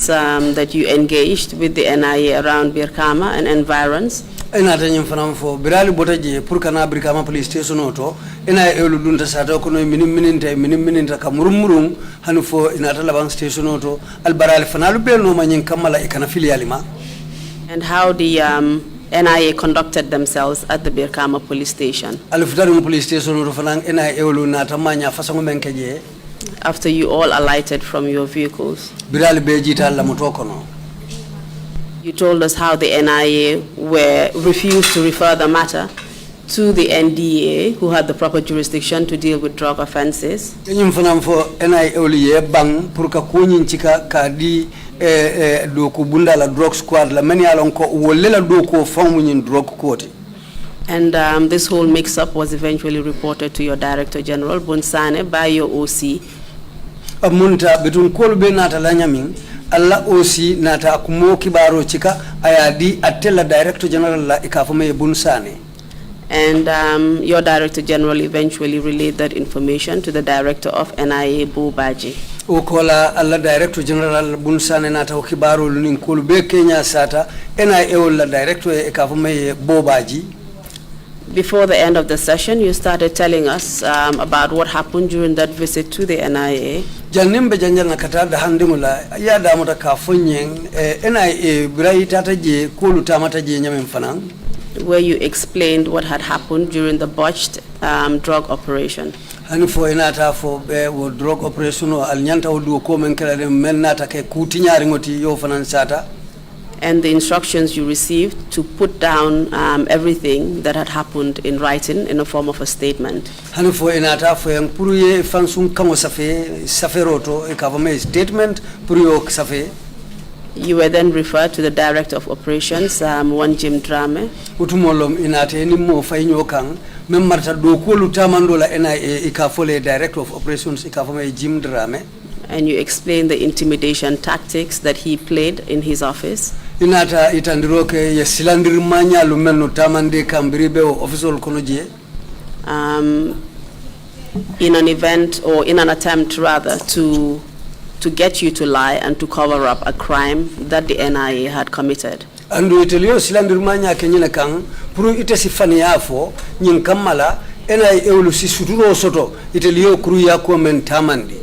that you engaged with the NIA around Birkama and environs. Ina tanyin fanam fo birali botaje pour kana Birkama police station oto ina elu dunta sata ko no minim ka murum hanu fo ina talabang station oto albarali fanalu be no manyin kamala ikana filialima. And how the NIA conducted themselves at the Birkama police station. Alufutaru police station oto fanang ina elu na tamanya fasango menkeje. After you all alighted from your vehicles. Birali be jita la motokono. You told us how the NIA refused to refer the matter to the NDA, who had the proper jurisdiction to deal with drug offenses. Kenyum fanam fo NIA oliye bang pour ka kunyin chika kadi do ko bunda la drug squad la many alon ko wolela do ko famunyin drug court. And this whole mix-up was eventually reported to your Director General Bunsane by your OC. Amunta betun kolbe nata la nyamin alla OC nata akumo kibaro chika ayadi atella Director General la ikafume Bunsane. And your Director General eventually relayed that information to the Director of NIA Bobaji. Ukola alla Director General Bunsane nata ukibaro lunin kolbe Kenya sata NIA la Director ikafume Bobaji. Before the end of the session, you started telling us about what happened during that visit to the NIA. Janimbe janjal na katada handimula ya damuta kafunyeng NIA birai tataje kulu tamataje nyame mfanang. Where you explained what had happened during the botched drug operation. Hani fo inata fo wo drug operation o alnyanta odu ko men kala de men nata ke kuti nyari ngoti yo fanan sata. And the instructions you received to put down everything that had happened in writing in a form of a statement. Hanufo inata fo yang puruye fansung kamo saferoto ekavame statement puruyo safe. You were then referred to the Director of Operations, one Jim Drame. Utumolom inate ni mo fainyo kang memmarta do ko lutamandola NIA ikafole Director of Operations ikavame Jim Drame. And you explained the intimidation tactics that he played in his office. Inata itandiroke ye silandir manya lumeno tamande kambiribe o official konoje. In an event or in an attempt rather to get you to lie and to cover up a crime that the NIA had committed. Andu itelio silandir manya kenyina kang puru ite sifani yafo nyin kamala NIA elu si suturo soto itelio kuru ya ko men tamandi.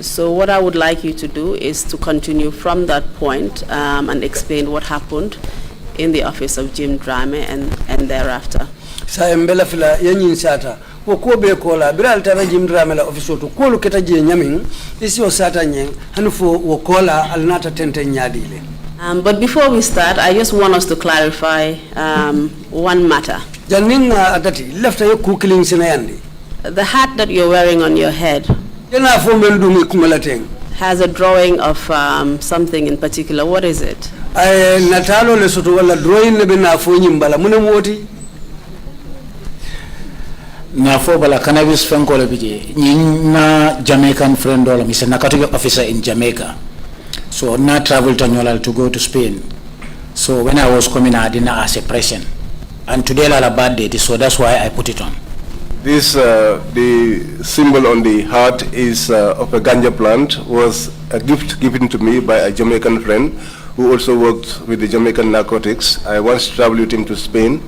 So what I would like you to do is to continue from that point and explain what happened in the office of Jim Drame and thereafter. Sa embela fila yanyin sata wokobe kola biral tana Jim Drame la office to kolu keta je nyamin isi o sata nyeng hanufo wokola alnata tente nyadile. But before we start, I just want us to clarify one matter. Janinga atati lefta yo kukiling sinayandi. The hat that you're wearing on your head has a drawing of something in particular. What is it? Natalo le soto wala drawing ne bena fo nyimbala mune moti na fo bala cannabis fenko le bije na Jamaican friend ola mise na category officer in Jamaica, so na travel to Anyola to go to Spain. So when I was coming I didn't ask a present, and today la bad day, so that's why I put it on. This, the symbol on the heart is of a ganja plant, was a gift given to me by a Jamaican friend who also worked with the Jamaican narcotics. I once traveled with him to Spain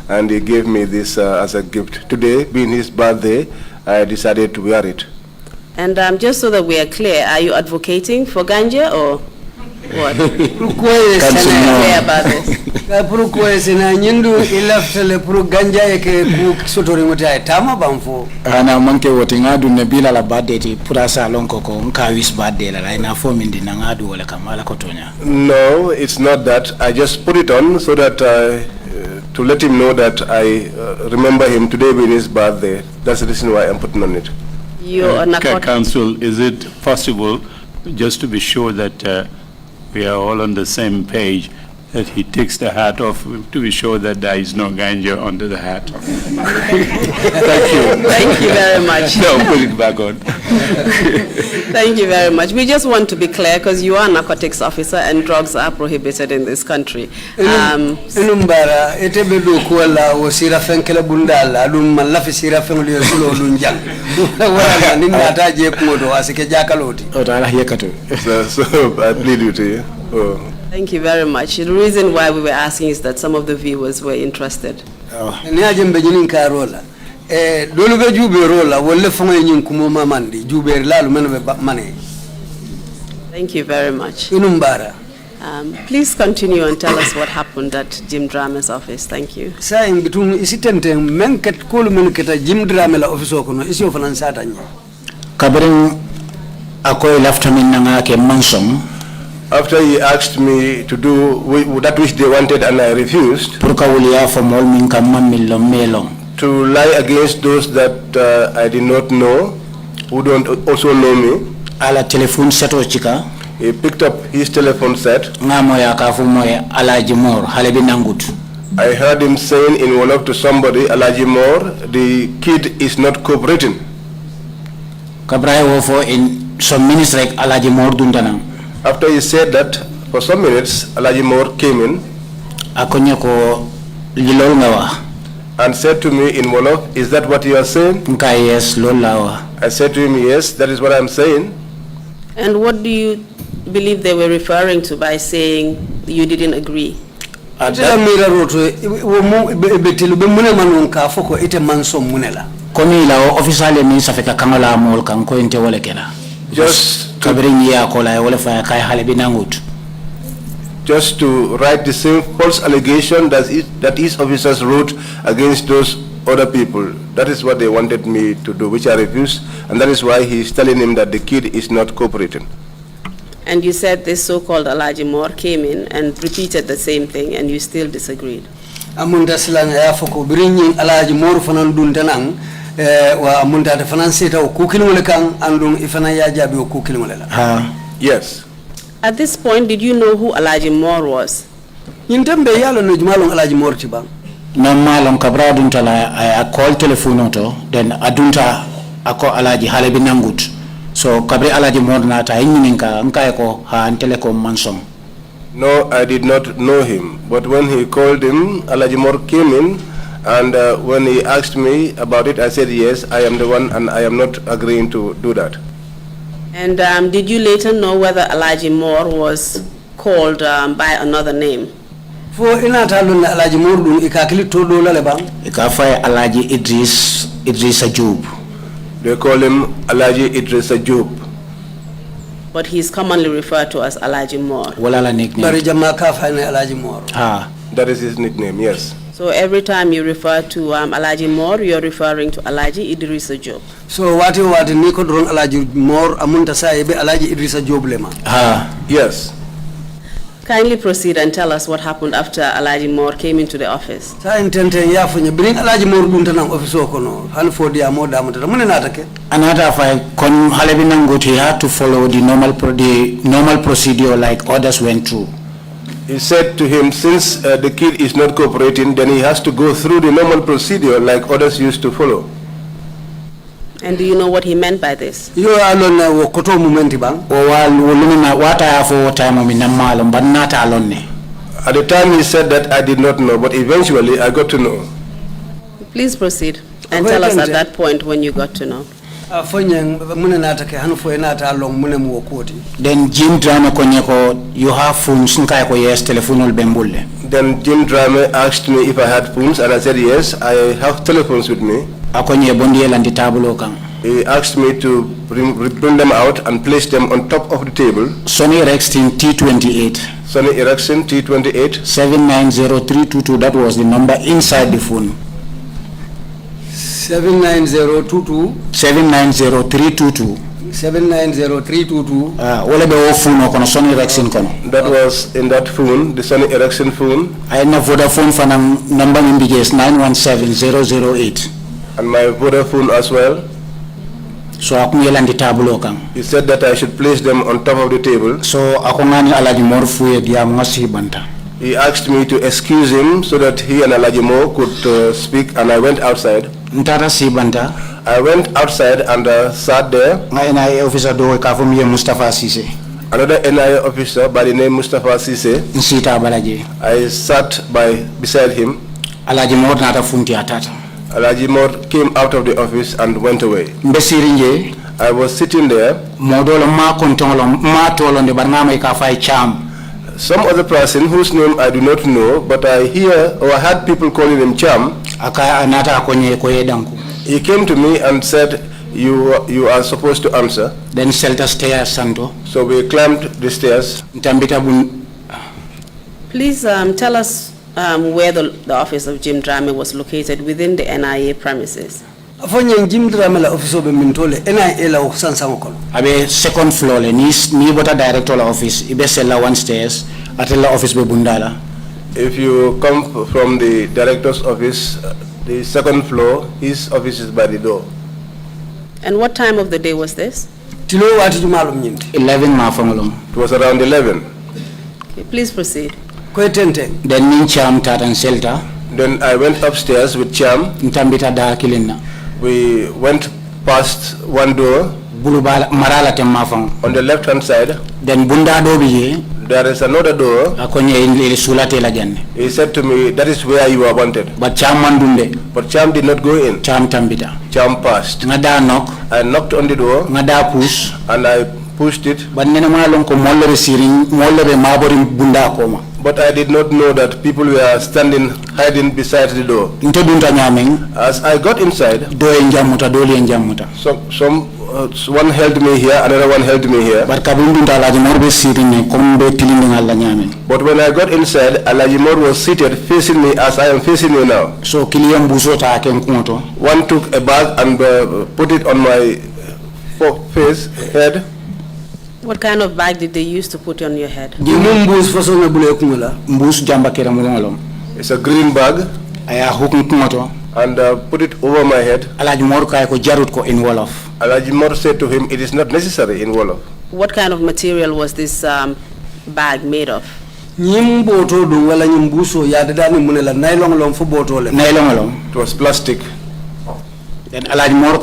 and he gave me this as a gift. Today, being his birthday, I decided to wear it. And just so that we are clear, are you advocating for ganja or what? Clear about this. Ana manke wote ngadu nebila la birthday purasa lonko ko nkawis birthday la ina form ndi ngadu wala kamala kotonya. No, it's not that. I just put it on so that to let him know that I remember him today being his birthday. That's the reason why I'm putting on it. Council, is it possible, just to be sure that we are all on the same page, that he takes the hat off to be sure that there is no ganja under the hat. Thank you. Thank you very much. No, put it back on. Thank you very much. We just want to be clear because you are a narcotics officer and drugs are prohibited in this country. Inumbara etebe do kuala o sira fenkele bundala adum malafi sira fengli yosulo lunjang. Wala ninga taje kuodo asike jakaloti. So I plead with you. Oh. Thank you very much. The reason why we were asking is that some of the viewers were interested. Ni ajembe jinin karola. Dolu be jube rola wolle fonga nyin kumoma mandi jube lalu meno be mane. Thank you very much. Inumbara. Please continue and tell us what happened at Jim Drame's office. Thank you. Saying between isitente men ket kolu men keta Jim Drame la office kono isi ofanan satanya. Kabring akoy lafta min nanga ke mansong. After he asked me to do that which they wanted and I refused, to lie against those that I did not know, who don't also know me, he picked up his telephone set. I heard him saying in one to somebody, Alaji Moore, the kid is not cooperating. In some minutes like Alaji Moore duntanang. After he said that, for some minutes, Alaji Moore came in and said to me in Wolof, is that what you are saying? I said to him, yes, that is what I am saying. And what do you believe they were referring to by saying you didn't agree? Just to write the same false allegation that his officers wrote against those other people. That is what they wanted me to do, which I refused, and that is why he's telling him that the kid is not cooperating. And you said this so-called Alaji Moore came in and repeated the same thing, and you still disagreed. Amunda silanga ya foko bringing Alaji Moore fanan duntanang wa amunda de finansita o kukilingole kan andung ifana ya jabi o kukilingole la. Yes. At this point, did you know who Alaji Moore was? Yintembe yalo no jumalong Alaji Moore tiba. Na malong kabra dunta la I call telephone auto then adunta ako Alaji halebi nangut. So kabri Alaji Moore na ta inyininka nka ko ha anteleko mansong. No, I did not know him, but when he called him, Alaji Moore came in, and when he asked me about it, I said yes, I am the one, and I am not agreeing to do that. And did you later know whether Alaji Moore was called by another name? For inata luna Alaji Moore dun ikakili todo la lebang. Ikafai Alaji Idris Ajub. They call him Alaji Idris Ajub. But he's commonly referred to as Alaji Moore. Walala nickname. Alaji Moore. That is his nickname, yes. So every time you refer to Alaji Moore, you're referring to Alaji Idris Ajub. So what niko drong Alaji Moore amunta sa ebe Alaji Idris Ajub lema. Yes. Kindly proceed and tell us what happened after Alaji Moore came into the office. Sa intente ya funye bring Alaji Moore dunta nang office kono han for dia mo da mutata mune natake. Another file kon halebi nangut he had to follow the normal procedure like others went through. He said to him, since the kid is not cooperating, then he has to go through the normal procedure like others used to follow. And do you know what he meant by this? Yo alone wo koto momenti bang. At the time he said that I did not know, but eventually I got to know. Please proceed and tell us at that point when you got to know. Then Jim Drame konyeko you have phones nka ko yes telephone bembulle. Then Jim Drame asked me if I had phones and I said yes, I have telephones with me. Akonye bondi landi tabulo kan. He asked me to bring them out and place them on top of the table. Sony Ericsson T28. Sony Ericsson T28. 790322, that was the number inside the phone. 79022. 790322. 790322. Wale be phone kono Sony Ericsson kono. That was in that phone, the Sony Ericsson phone. I na Vodafone phone number indicates 917008. And my Vodafone as well. So akumyelandi tabulo kan. He said that I should place them on top of the table. So akongani Alaji Moore fuye dia ngasi banta. He asked me to excuse him so that he and Alajimo could speak, and I went outside. Ntara sibanta. I went outside and sat there. Nga NIA officer do kafumye Mustafa Sise. Another NIA officer by the name Mustafa Sise. Nsita balaje. I sat beside him. Alajimo nata funti atata. Alajimo came out of the office and went away. Mbesirinje. I was sitting there. Modolo ma kontolo ma tolo nde barnama ikafai cham. Some other person whose name I do not know, but I heard people calling him Cham. He came to me and said, you are supposed to answer. Then Celta stairs santo. So we climbed the stairs. Please tell us where the office of Jim Drame was located within the NIA premises. Jim Drame la office obe mintole NIA la sansa kono. Abe second floor le ni bota director office ibe sella one stairs atella office be bundala. If you come from the director's office, the second floor, his office is by the door. And what time of the day was this? 11 mafangolong. It was around 11. Okay, please proceed. Then nin cham tatan selta. Then I went upstairs with Cham. Ntambita da kilina. We went past one door. Bulubala marala temafang. On the left hand side. Then bunda do biye. There is another door. He said to me, that is where you are wanted. But Cham did not go in. Cham passed. I knocked on the door. And I pushed it. But I did not know that people were hiding beside the door. As I got inside, one held me here, another one held me here. But when I got inside, Alajimor was seated facing me as I am facing you now. So one took a bag and put it on my head. What kind of bag did they use to put on your head? It's a green bag. And put it over my head. Alajimor said to him, it is not necessary in Wolof. What kind of material was this bag made of? It was plastic. Then Alajimor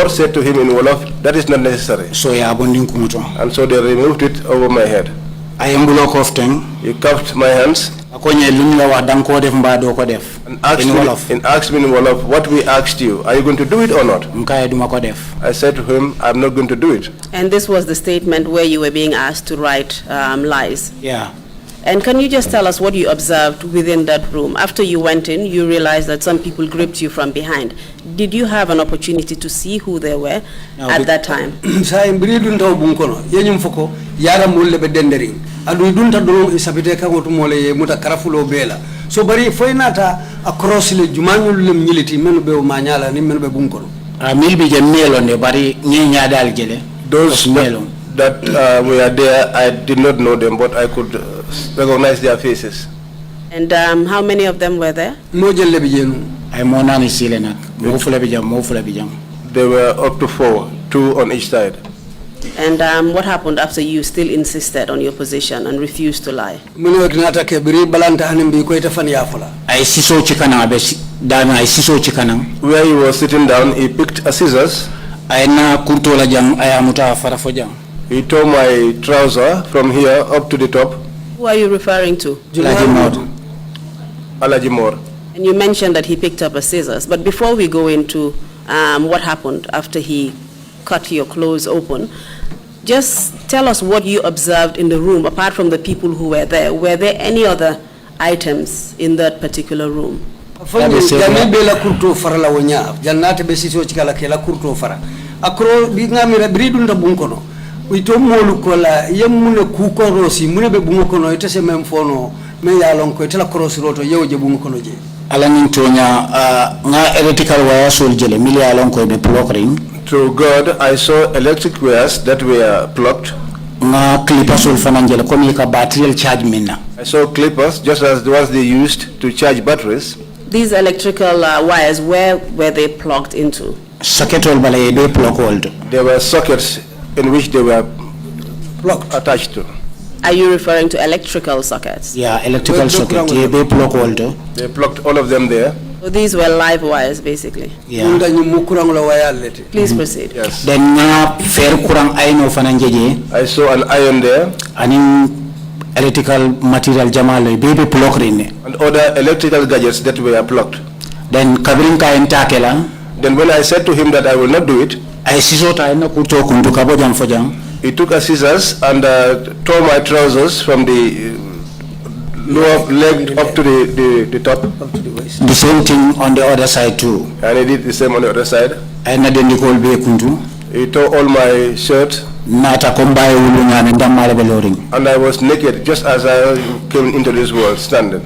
said to him in Wolof, that is not necessary. And so they removed it over my head. He cuffed my hands. And asked me in Wolof, what we asked you, are you going to do it or not? I said to him, I'm not going to do it. And this was the statement where you were being asked to write lies? Yeah. And can you just tell us what you observed within that room? After you went in, you realized that some people gripped you from behind. Did you have an opportunity to see who they were at that time? So bari foinata across le jumanul lem nyiliti menu be manyala ni menu be bunkono. Milbi je melonde bari nyenya dal jele. Those that were there, I did not know them, but I could recognize their faces. And how many of them were there? They were up to 4, 2 on each side. And what happened after you still insisted on your position and refused to lie? Where he was sitting down, he picked a scissors. He tore my trouser from here up to the top. Who are you referring to? Alajimor. And you mentioned that he picked up a scissors. But before we go into what happened after he cut your clothes open, just tell us what you observed in the room, apart from the people who were there. Were there any other items in that particular room? To God, I saw electric wires that were plugged. I saw clippers just as the ones they used to charge batteries. These electrical wires, where were they plugged into? There were sockets in which they were attached to. Are you referring to electrical sockets? Yeah, electrical socket. Yeah, they block all though. They plucked all of them there. So these were live wires, basically. Yeah. Please proceed. Yes. Then fair kurang aino fananjeje. I saw an iron there. Aning electrical material jamalo baby block rinne. And other electrical gadgets that were plucked. Then kabrin ka entakela. Then when I said to him that I will not do it, I sisota ina kuto kundu kabo jam fojang. he took a scissors and tore my trousers from the lower leg up to the top. The same thing on the other side too. And he did the same on the other side. And then the call be kundu. He tore all my shirt. Nata kombaye ulunga ndamale beloring. And I was naked just as I came into this world, standing.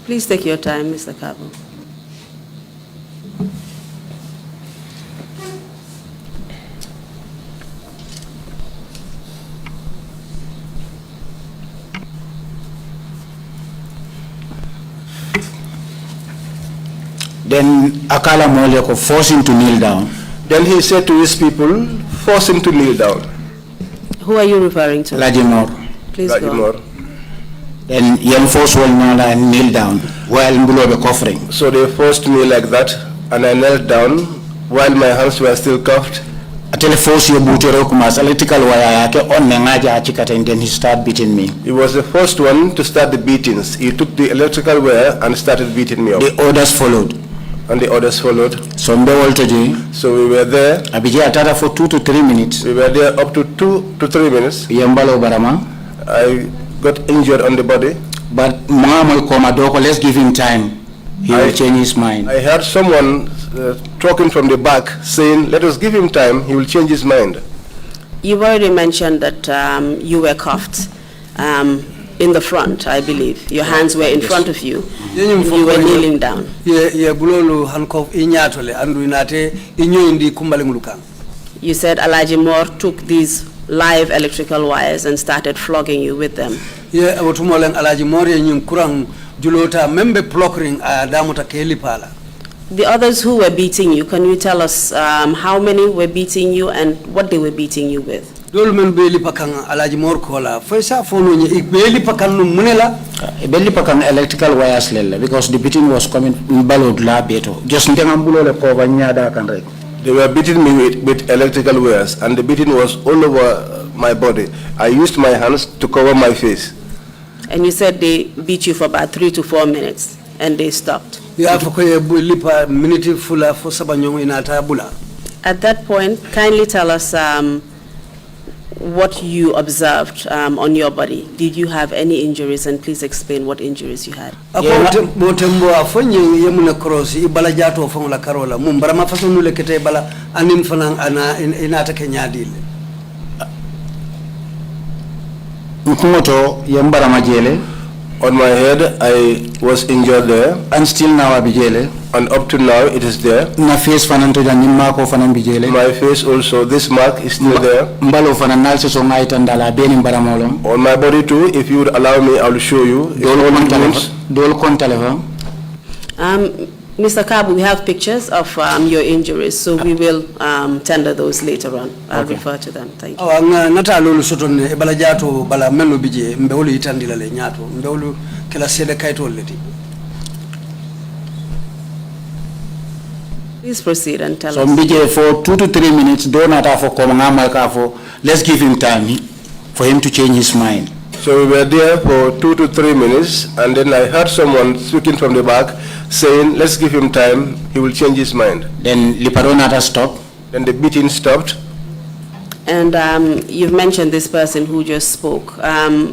Please take your time, Mr. Kabo. Then Akala Moleko forced him to kneel down. Then he said to his people, force him to kneel down. Who are you referring to? Lajimor. Please go on. More. Then young force will kneel down while Mbulobe covering. So they forced me like that, and I knelt down while my hands were still cuffed. Atele force your butero kumas electrical wire yake on nengaja achikata and then he started beating me. He was the first one to start the beatings. He took the electrical wire and started beating me up. The orders followed. And the others followed. So we were there. Abija atara for 2 to 3 minutes. We were there up to 2 to 3 minutes. Yambalo barama. I got injured on the body. But Mama Komadoko, let's give him time. He will change his mind. I heard someone talking from the back saying, let us give him time, he will change his mind. You've already mentioned that you were cuffed in the front, I believe. Your hands were in front of you. You were kneeling down. You said Alaji Moore took these live electrical wires and started flogging you with them. The others who were beating you, can you tell us how many were beating you and what they were beating you with? Beli pakan electrical wires lele because the beating was coming balod la beto. Just ndengambulo le cover nyada kanre. They were beating me with electrical wires, and the beating was all over my body. I used my hands to cover my face. And you said they beat you for about 3 to 4 minutes, and they stopped. At that point, kindly tell us what you observed on your body. Did you have any injuries? And please explain what injuries you had. On my head, I was injured there. And still now abijele. And up to now, it is there. Na face fananto janimako fanan bijele. My face also, this mark is still there. Mbalo fananal se songa itandala beni mbaramolom. On my body too, if you would allow me, I will show you. Dol kontaleva. Mr. Kabu, we have pictures of your injuries, so we will tender those later on. I'll refer to them. Thank you. Please proceed and tell us. So for 2 to 3 minutes, let's give him time for him to change his mind. So we were there for 2 to 3 minutes, and then I heard someone speaking from the back saying, let's give him time, he will change his mind. Then Liparonata stopped. Then the beating stopped. And you've mentioned this person who just spoke.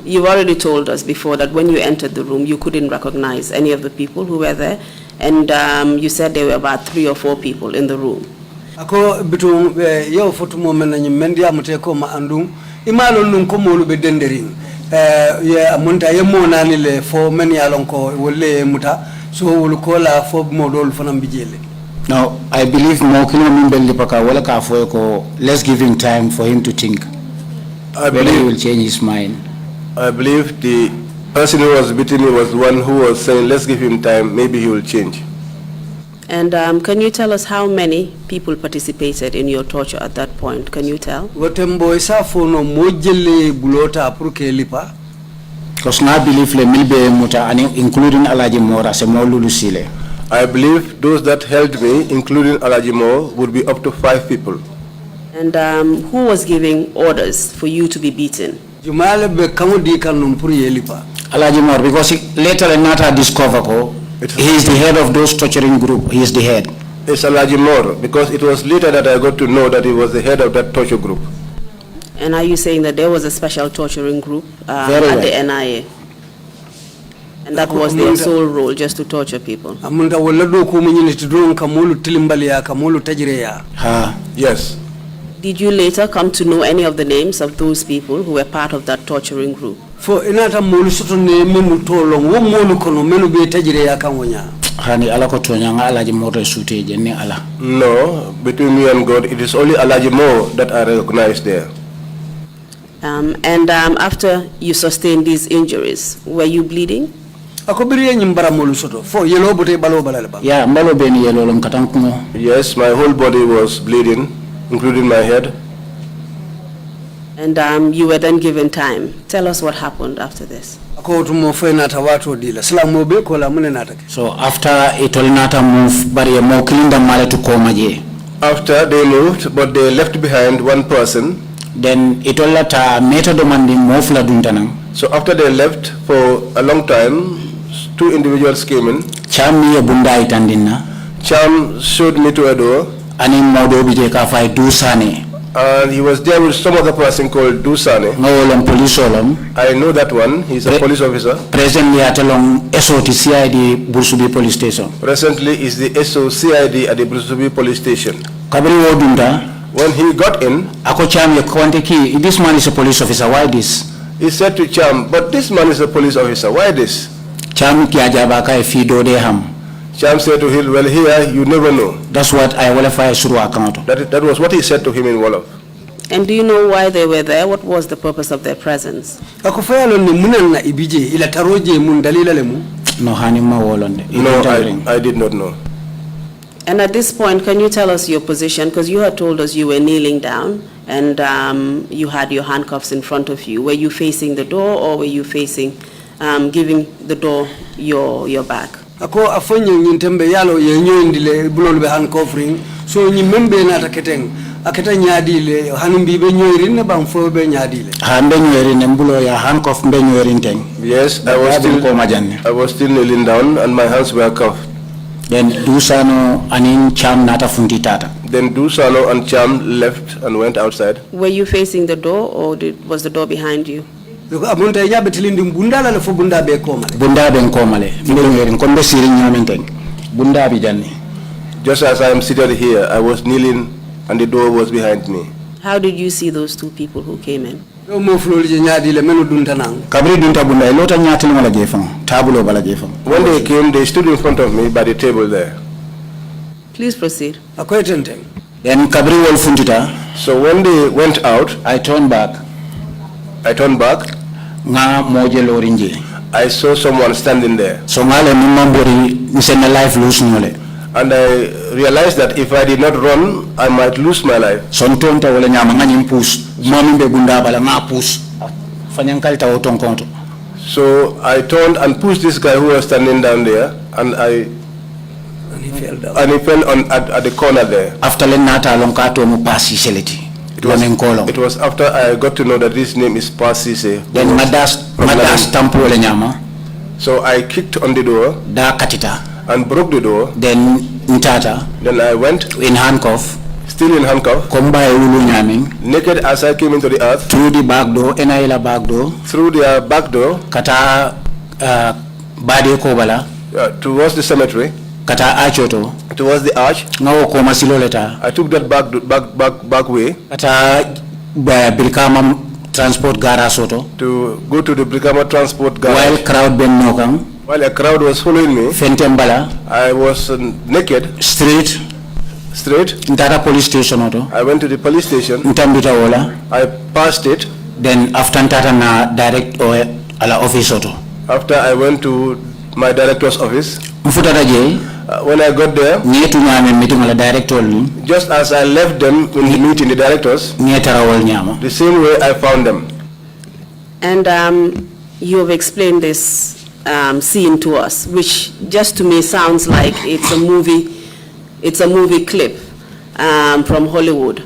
You've already told us before that when you entered the room, you couldn't recognize any of the people who were there. And you said there were about 3 or 4 people in the room. Ako bitu yo fotu mo men mendi amute ko ma andum imalo nun ko molu be dendering ya munta yemo nani le fo men yalon ko wolle muta so wol ko la fo modol fanam bijele. Now I believe mo kilo mimbeli paka wala ka fo ko let's give him time for him to think. I believe he will change his mind. I believe the person who was beating me was one who was saying let's give him time, maybe he will change. And can you tell us how many people participated in your torture at that point? Can you tell? Wotembo isa fono mojele bulota purke lipa. Because now I believe le milbe muta including Alaji Mora se molulu sile. I believe those that held me, including Alajimo, would be up to 5 people. And who was giving orders for you to be beaten? Jumale be kamudi kanum puri lipa. Alaji Mora, because later Nata discover he is the head of those torturing group. He is the head. It's Alajimo, because it was later that I got to know that he was the head of that torture group. And are you saying that there was a special torturing group at the NIA? And that was their sole role, just to torture people? Yes. Did you later come to know any of the names of those people who were part of that torturing group? No, between me and God, it is only Alajimo that I recognize there. And after you sustained these injuries, were you bleeding? Yeah, yes, my whole body was bleeding, including my head. And you were then given time. Tell us what happened after this. So after Itolnata moved, but more kilinda male to Komaje. After they moved, but they left behind one person. Then Itolata meta demanding mofla duntanang. So after they left for a long time, 2 individuals came in. Cham ye bunda itandina. Cham showed me to a door. Ani modo bijeka fai dusane. And he was there with some other person called Dusane. I know that one. He's a police officer. Presently at along SOTCID Bursubi police station. Presently is the SOCID at the Bursubi police station. Kabri Odunda. When he got in, this man is a police officer. Why this? He said to Cham, but this man is a police officer. Why this? Cham kiajabaka ifido de ham. Cham said to him, well, here you never know. That's what I qualify through account. That was what he said to him in Wolof. And do you know why they were there? What was the purpose of their presence? No, I did not know. And at this point, can you tell us your position? Because you had told us you were kneeling down and you had your handcuffs in front of you. Were you facing the door or were you facing, giving the door your back? Ako afonyo nyintembe yalo yenyo indile bulol be handcuffing so nyimembe na taketeng aketa nyadile hanumbi be nyoirin ne bam fo be nyadile hambe nyoirin mbulo ya handcuff be nyoirin teng. Yes, I was still kneeling down and my hands were cuffed. Then Dusano and Cham nata funditata. Then Dusano and Cham left and went outside. Were you facing the door or was the door behind you? Bunda ben komale mberin kombe siri nyamenten bunda bi janni. Just as I am seated here, I was kneeling and the door was behind me. How did you see those 2 people who came in? Kabri dunta bunda elota nyati ngala jefang tabulo bala jefang. When they came, they stood in front of me by the table there. Please proceed. Then kabri wol fundita. So when they went out, I turned back. Nga moje lorinje. I saw someone standing there. So ngale mumambori nisena life lose nyole. And I realized that if I did not run, I might lose my life. Sontonta wala nyama nga nyimpus. Mami be bunda bala nga push. Fanyankalta otonkonto. So I turned and pushed this guy who was standing down there, and he fell at the corner there. After lenata lonkato mu pasi seleti. It was after I got to know that his name is Pasise. Then madas tampu wala nyama. So I kicked on the door. Da katita. And broke the door. Then ntata. Then I went in handcuff. Still in handcuff. Komba ulu nyaming. Naked as I came into the earth. Through the back door. Enaila back door. Through the back door. Kata bade kobala. Towards the cemetery. Kata achoto. Towards the arch. Ngawo koma siloleta. I took that back way. Kata Brikama transport garage soto. To go to the Brikama transport garage. While crowd ben nokang. While a crowd was following me. Fentembala. I was naked. Straight. Ntara police station auto. I went to the police station. Ntambita wala. I passed it. Then after ntata na direct or ala office auto. After I went to my director's office. Mfutata je. When I got there, just as I left them in the meeting, the directors, the same way I found them. And you have explained this scene to us, which just to me sounds like it's a movie clip from Hollywood.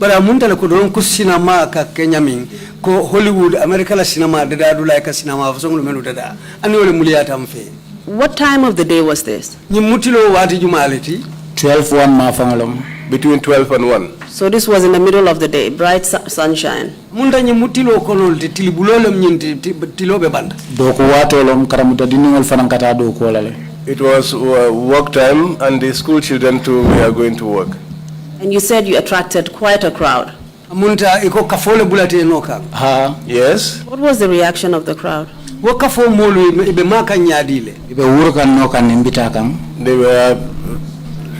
But amunta la kudon ku cinema ka Kenya min ko Hollywood America la cinema dada du like cinema fa songul melu dada ani wala muliyata mfe. What time of the day was this? Ni mutilo wati jumaleti 12:01 ma fangalom, between 12 and 1. So this was in the middle of the day, bright sunshine. Munda ni mutilo konol te tilibulolem nyinti tilobe banda. Doko watolom karamuta diningol fanankata doko lale. It was work time and the school children too were going to work. And you said you attracted quite a crowd. Amunta iko kafole bulate noka. Ha. Yes. What was the reaction of the crowd? Wakafo molu ibe maka nyadile. Ibe urukan nokan nimbita kam. They were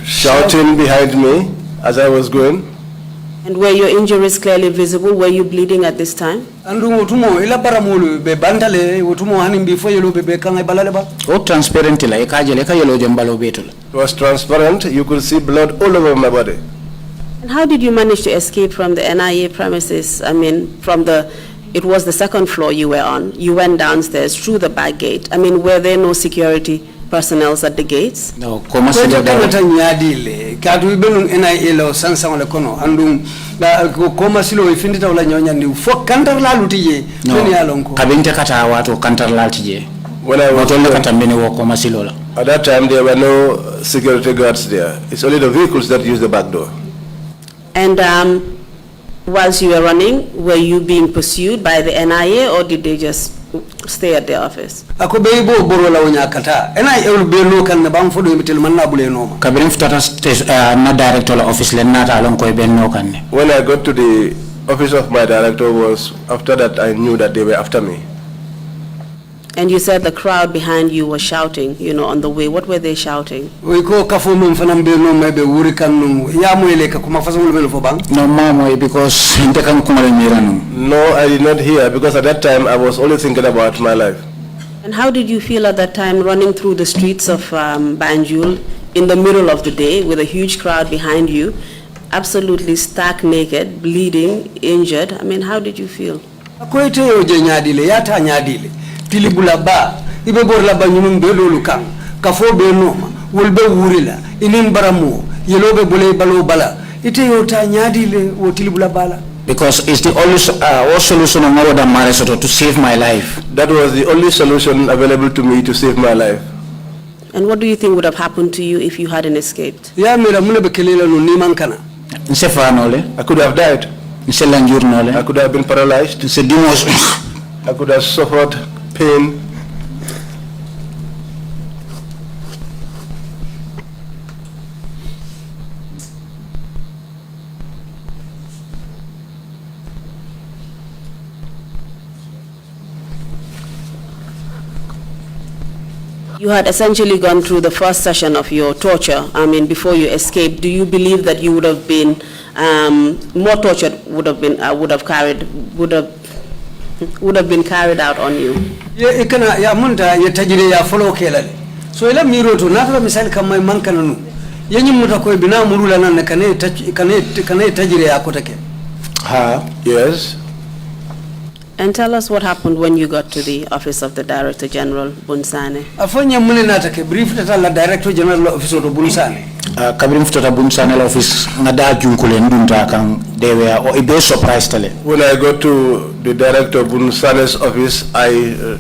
shouting behind me as I was going. And were your injuries clearly visible? Were you bleeding at this time? Andu wotumo ila baramolu be bandale wotumo hanim befo yelo be kanga balale ba. O transparent la ekajele ka yelo jembalo betul. It was transparent. You could see blood all over my body. And how did you manage to escape from the NIA premises? I mean, it was the second floor you were on. You went downstairs through the back gate. I mean, were there no security personnel at the gates? No, koma silo kanata nyadile. Kadu ibenu NIA lo sansa wale kono. Andum koma silo ifindita wala nyonya ni ufo kantar la lutiye. Nini alonko. Kabinte kata watu kantar la lutiye. When I was there, at that time, there were no security guards there. It's only the vehicles that use the back door. And whilst you were running, were you being pursued by the NIA or did they just stay at the office? Ako beibo borola wonya kata. NIA ul belo kan na bang fodo imitel manna bule noma. Kabirin futata na director office le nata along ko ben no kan. When I got to the office of my director, was after that I knew that they were after me. And you said the crowd behind you was shouting, on the way. What were they shouting? No, mama, because no, I did not hear because at that time I was only thinking about my life. And how did you feel at that time running through the streets of Banjul in the middle of the day with a huge crowd behind you, absolutely stark naked, bleeding, injured? I mean, how did you feel? Tilibula ba ibe borla ba nyunum be lolu kan kafo be noma wolbe wurila inin baramu yelobe bole balo bala ite yota nyadile wo tilibula bala because it's the only solution on more than Marisoto to save my life. That was the only solution available to me to save my life. And what do you think would have happened to you if you hadn't escaped? Ya mera mule bekelela no ni mankana. I could have died. I could have been paralyzed. I could have suffered pain. You had essentially gone through the first session of your torture. I mean, before you escaped, do you believe that you would have been more torture would have been carried out on you? Ya ikana ya munta ya tajire ya follow kelale. So ila miro to natala misali kama mankana nu. Yenyi muta ko bina murula nan kane tajire ya kotake. Ha, yes. And tell us what happened when you got to the office of the Director General Bunsane. Afonya mune natake brief tata la Director General office of Bunsane. Kabrim futata Bunsane office ngada junkule ndunta kan they were ibe surprised tale. When I got to the Director Bunsane's office, I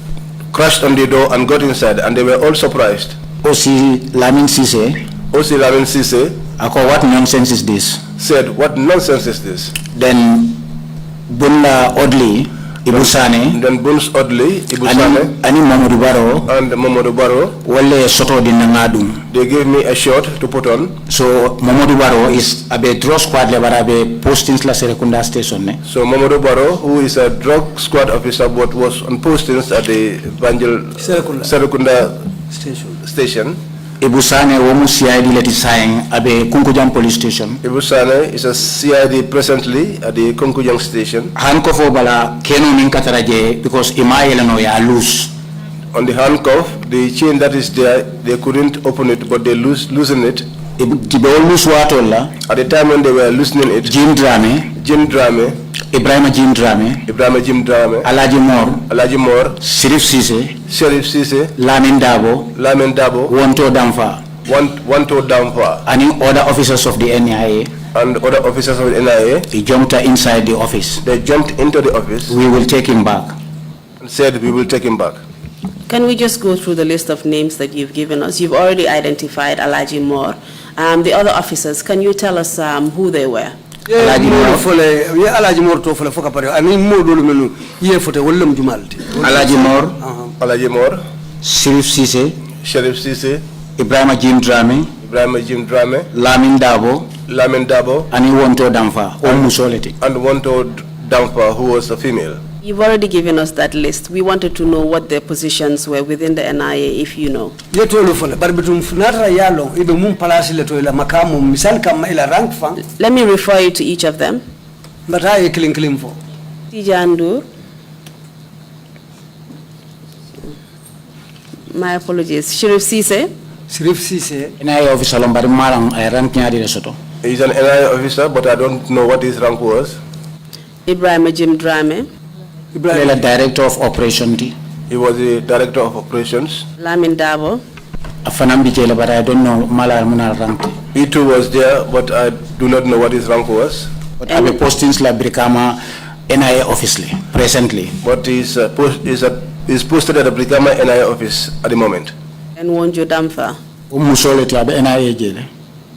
crashed on the door and got inside, and they were all surprised. Osi Lamin Sise. Ako, what nonsense is this? Said, what nonsense is this? Then Bunla Odli Ibusane. Then Buns Odli Ibusane. Ani Mamadou Baro. And Mamadou Baro. Wale soto di nangadum. They gave me a shirt to put on. So Mamadou Baro is abe drug squad level abe postings la Serekunda station ne. So Mamadou Baro, who is a drug squad officer, but was on postings at the Banjul Serekunda station. Ibusane womu CID leti saying abe Kunkujang police station. Ibusane is a CID presently at the Kunkujang station. Hanko fo bala keno min kataraje because imayela no ya loose. On the handcuff, the chain that is there, they couldn't open it, but they loosened it. At the time when they were loosening it, Jim Drame, Ibrahima Jim Drame, Alaji Mor, Sheriff Cisse, Lamin Dabo, Wanto Damfa, and other officers of the NIA. And other officers of the NIA. He jumped inside the office. They jumped into the office. We will take him back. And said we will take him back. Can we just go through the list of names that you've given us? You've already identified Alaji Moore. The other officers, can you tell us who they were? Alaji Moore, Sheriff Cisse, Ibrahima Jim Drame, Lamin Dabo, and Wanto Damfa, and Wanto Damfa, who was a female. You've already given us that list. We wanted to know what their positions were within the NIA, if you know. Let me refer you to each of them. Tijandu. My apologies. Sheriff Cisse. NIA officer lombari marang ay rank nyadi lesoto. He's an NIA officer, but I don't know what his rank was. Ibrahima Jim Drame. Director of Operations. He was the director of operations. Lamin Dabo. But I don't know Malal Munal rank. He too was there, but I do not know what his rank was. But I'm a postings la Brikama NIA office presently. But he's posted at the Brikama NIA office at the moment. And Wonjo Damfa.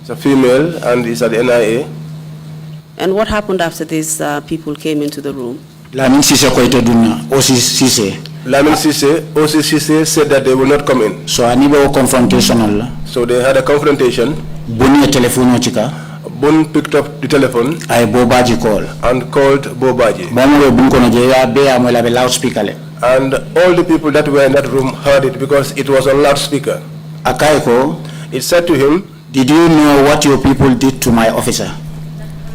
It's a female and he's at the NIA. And what happened after these people came into the room? Lamin Cisse said that they will not come in. So I need a confrontational. So they had a confrontation. Bun picked up the telephone. I Bobaji call. And called Bobaji. Loudspeaker. And all the people that were in that room heard it because it was on loudspeaker. Akaiko, it said to him, did you know what your people did to my officer?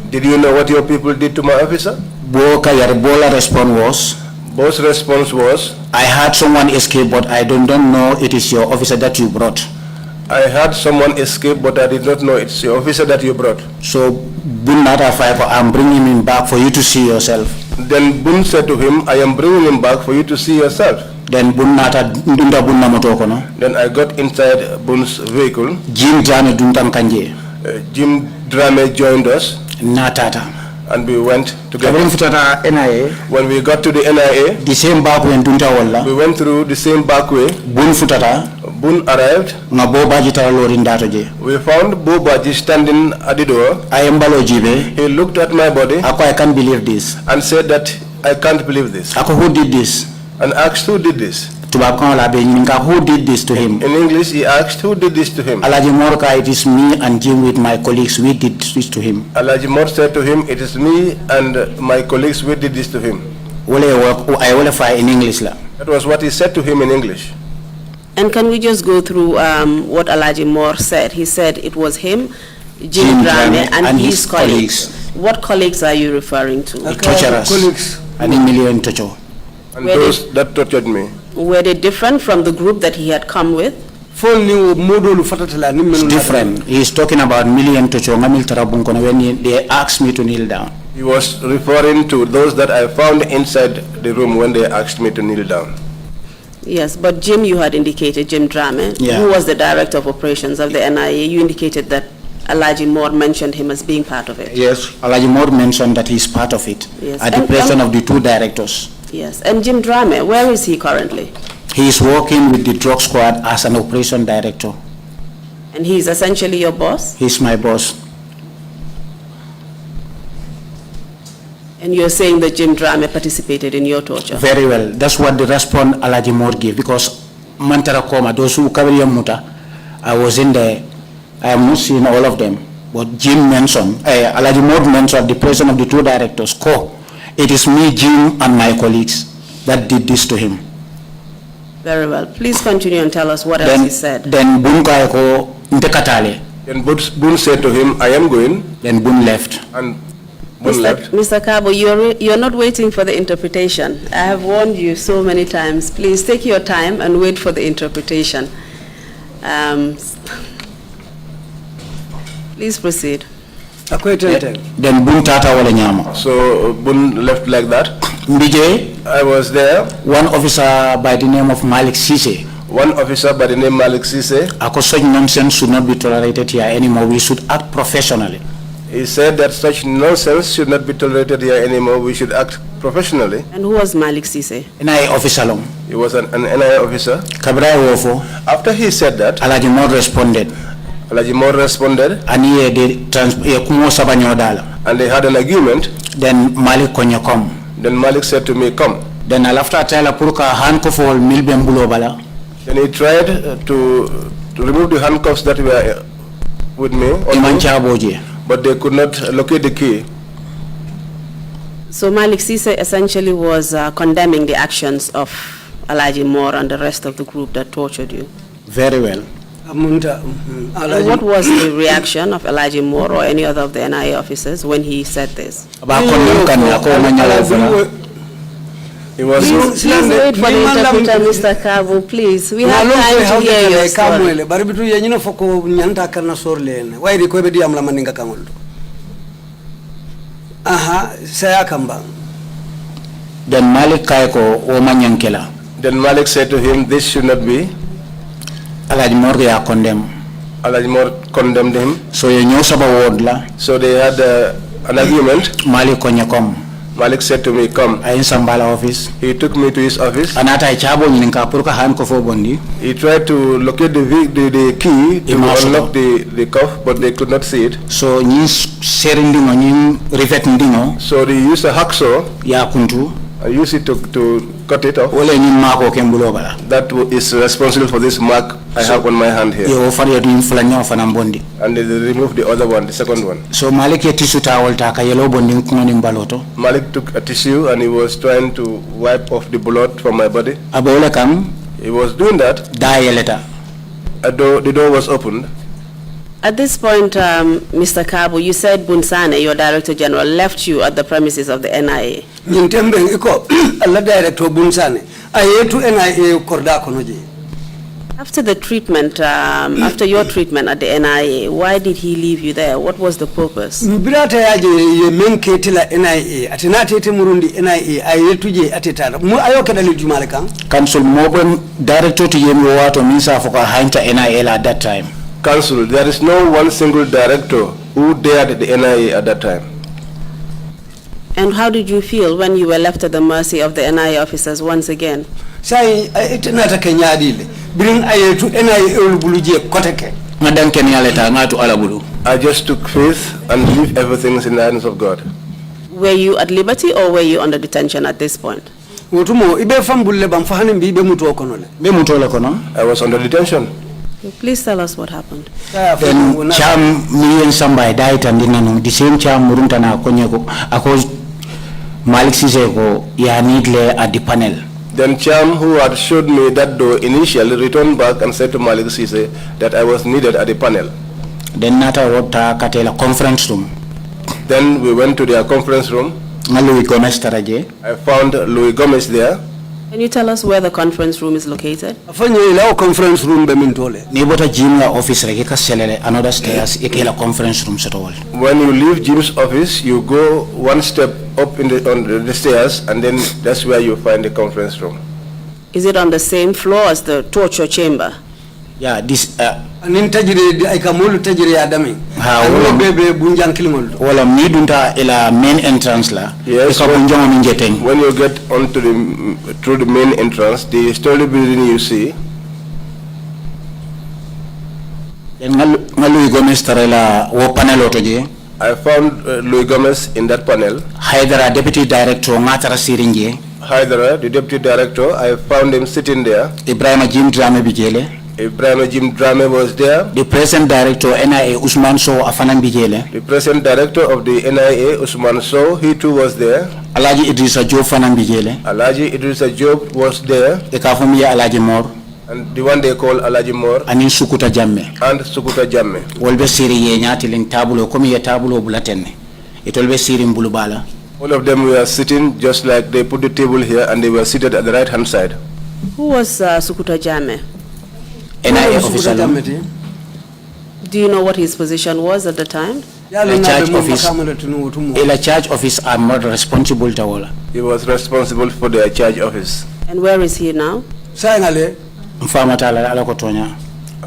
Did you know what your people did to my officer? Bola response was, Bo's response was, I had someone escape, but I don't know it is your officer that you brought. I had someone escape, but I did not know it's your officer that you brought. So, I'm bringing him back for you to see yourself. Then Bun said to him, I am bringing him back for you to see yourself. Then Then I got inside Bun's vehicle. Jim Drame joined us. Natata. And we went together. NIA. When we got to the NIA, the same back way we went through the same back way. Bun arrived. We found Bobaji standing at the door. He looked at my body. I can't believe this. And said that I can't believe this. Who did this? And asked who did this. Who did this to him? In English, he asked who did this to him. Alaji Morka, it is me and Jim with my colleagues, we did this to him. Alaji Mor said to him, it is me and my colleagues, we did this to him. I will fire in English. That was what he said to him in English. And can we just go through what Alaji Mor said? He said it was him, Jim Drame, and his colleagues. What colleagues are you referring to? Colleagues. And million torture. And those that tortured me. Were they different from the group that he had come with? It's different. He is talking about million torture when they asked me to kneel down. He was referring to those that I found inside the room when they asked me to kneel down. Yes, but Jim, you had indicated, Jim Drame, who was the director of operations of the NIA, you indicated that Alaji Moore mentioned him as being part of it. Yes, Alaji Moore mentioned that he's part of it. Yes. At the presence of the two directors. Yes, and Jim Drame, where is he currently? He is working with the drug squad as an operation director. And he's essentially your boss? He's my boss. And you're saying that Jim Drame participated in your torture? Very well. That's what the response Alaji Moore gave, because Mantara Koma, those who cover Muta, I was in there. I have not seen all of them. But Jim mentioned, Alaji Moore mentioned the president of the two directors, it is me, Jim, and my colleagues that did this to him. Very well. Please continue and tell us what else he said. Then Bun Kaiko Ntekatale. Then Bun said to him, I am going. Then Bun left. And Mr. Cabo, you're not waiting for the interpretation. I have warned you so many times. Please take your time and wait for the interpretation. Please proceed. Then Bun Tata wala nyama. So Bun left like that. Mbije, I was there. one officer by the name of Malik Sise. One officer by the name Malik Sise. Such nonsense should not be tolerated here anymore. We should act professionally. He said that such nonsense should not be tolerated here anymore. We should act professionally. And who was Malik Sise? NIA officer long. He was an NIA officer. Kabrai Wofo. After he said that, Alaji Mor responded. And they had an argument. Then Malik Konya come. Then Malik said to me, come. Then after tell Purka handcuff milbem bulobala. Then he tried to remove the handcuffs that were with me, but they could not locate the key. So Malik Sise essentially was condemning the actions of Alaji Moore and the rest of the group that tortured you. Very well. And what was the reaction of Alaji Moore or any other of the NIA officers when he said this? He was please wait for the interpreter, Mr. Cabo, please. We have time to hear your story. Then Malik Kaiko Omanyankela. Then Malik said to him, this should not be. Alaji Moore condemned. Alaji Moore condemned him. So you know about la. So they had an argument. Malik Konyakom. Malik said to me, come. I in Sambala office. He took me to his office. Anata Chabo Ninkapurka Hankofo Bondi. He tried to locate the key to unlock the cuff, but they could not see it. So so they used a hacksaw. Kuntu. I used it to cut it off. That is responsible for this mark I have on my hand here. And they removed the other one, the second one. So Malik took a tissue and he was trying to wipe off the blood from my body. He was doing that. The door was opened. At this point, Mr. Cabo, you said Bunsane, your Director General, left you at the premises of the NIA. After the treatment, after your treatment at the NIA, why did he leave you there? What was the purpose? Council Mobile Director to Yemwato Misa for NIA at that time. Council, there is no one single director who dared the NIA at that time. And how did you feel when you were left at the mercy of the NIA officers once again? I just took faith and leave everything in the hands of God. Were you at liberty or were you under detention at this point? I was under detention. Please tell us what happened. Then Cham me and somebody died and the same Cham Murunta na Konyako akos Malik Siseko ya needle at the panel. Then Cham, who had showed me that door initially, returned back and said to Malik Sise that I was needed at the panel. Then Nata wrote Katela conference room. Then we went to their conference room. Louis Gomez Taraje. I found Louis Gomez there. Can you tell us where the conference room is located? Conference room Nibota Jim's office another stairs conference room at all. When you leave Jim's office, you go one step up on the stairs and then that's where you find the conference room. Is it on the same floor as the torture chamber? Yeah, this an intajiri I kamulu tajiri adami. Wala midunta ila main entrance la. Yes. When you get onto through the main entrance, the story building you see. Louis Gomez tarela wo panel otoje. I found Louis Gomez in that panel. Haidara deputy director ngatara sirinje. Haidara, the deputy director, I found him sitting there. Ibrahim Jim Drame bijele. Ibrahim Jim Drame was there. The present director NIA Usman Sow afanan bijele. The present director of the NIA Usman Sow, he too was there. Alaji Idrissa Job fanan bijele. Alaji Idrissa Job was there. Ekafumia Alaji Mor. And the one they call Alaji Mor. Anin Sukuta Jamme. And Sukuta Jamme. Wolbe siri ye nyati len tabulo komi ye tabulo bulatenne. It always sit in Bulubala. All of them were sitting just like they put the table here and they were seated at the right-hand side. Who was Sukuta Jame? NIA officer. Do you know what his position was at the time? The charge office are not responsible to all. He was responsible for the charge office. And where is he now?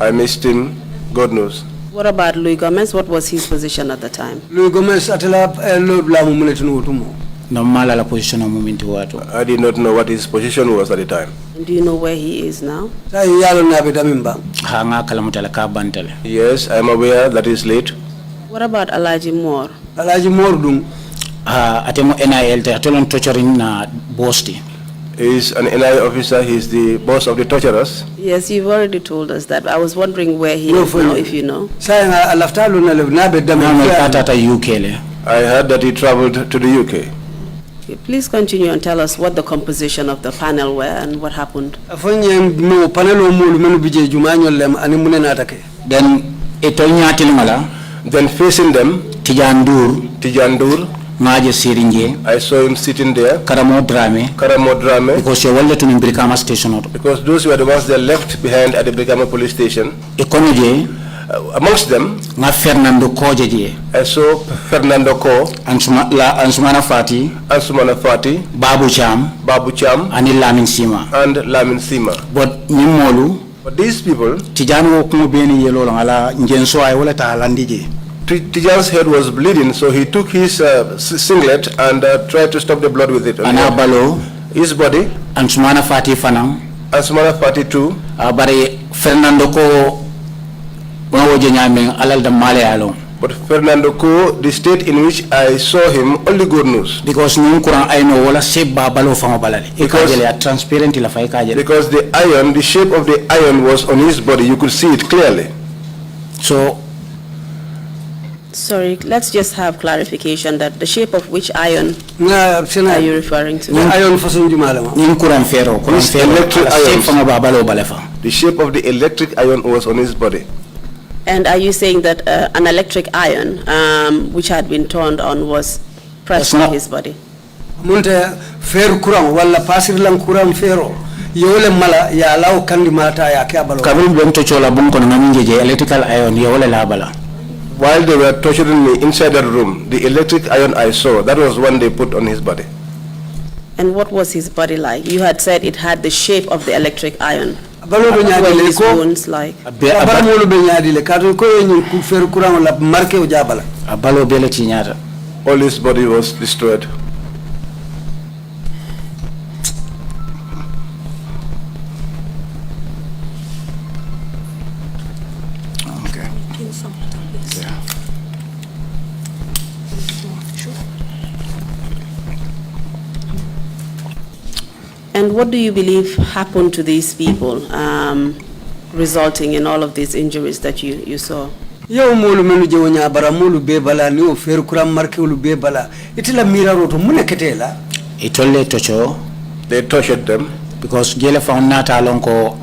I missed him, God knows. What about Louis Gomez? What was his position at the time? Louis Gomez atela Normal position I did not know what his position was at the time. And do you know where he is now? Yes, I am aware that he is late. What about Alaji Moore? Alaji Moore dung. Atemo NIL te atolon torturing na bosti. He is an NIA officer. He is the boss of the torturers. Yes, you've already told us that. I was wondering where he is now, if you know. I heard that he traveled to the UK. Okay, please continue and tell us what the composition of the panel were and what happened. Then facing them, Tijandur, I saw him sitting there. Karamo Drame. Because you wanted to Brikama station. Because those were the ones that left behind at the Brikama police station. Amongst them, Fernando Koje. I saw Fernando Ko, Ansumana Fati, Babu Cham, and Lamin Sima. But Nimolu. But these people, Tijan's head was bleeding, so he took his singlet and tried to stop the blood with it. His body. Ansumana Fati Fanam. Ansumana Fati too. But Fernando Ko. But Fernando Ko, the state in which I saw him, only good news. Because I know wala shape babalo transparent because the iron, the shape of the iron was on his body. You could see it clearly. So, sorry, let's just have clarification that the shape of which iron are you referring to? Iron for some The shape of the electric iron was on his body. And are you saying that an electric iron, which had been turned on, was pressed on his body? Munte fer kurang wala pasir lang kurang fero. Yole mala ya lau kandi mata ya ke abalo. Kabul bem to chola bun kono ngaminje electrical iron yole la bala. While they were torturing me inside that room, the electric iron I saw, that was one they put on his body. And what was his body like? You had said it had the shape of the electric iron. What were his wounds like? All his body was destroyed. Okay. Yeah. And what do you believe happened to these people, resulting in all of these injuries that you saw? Yo mulu menu jewonya baramulu bebala ni o fer kuram marke ulu bebala itila mira roto mune ketela itolle tocho they tortured them because gele found nata lonko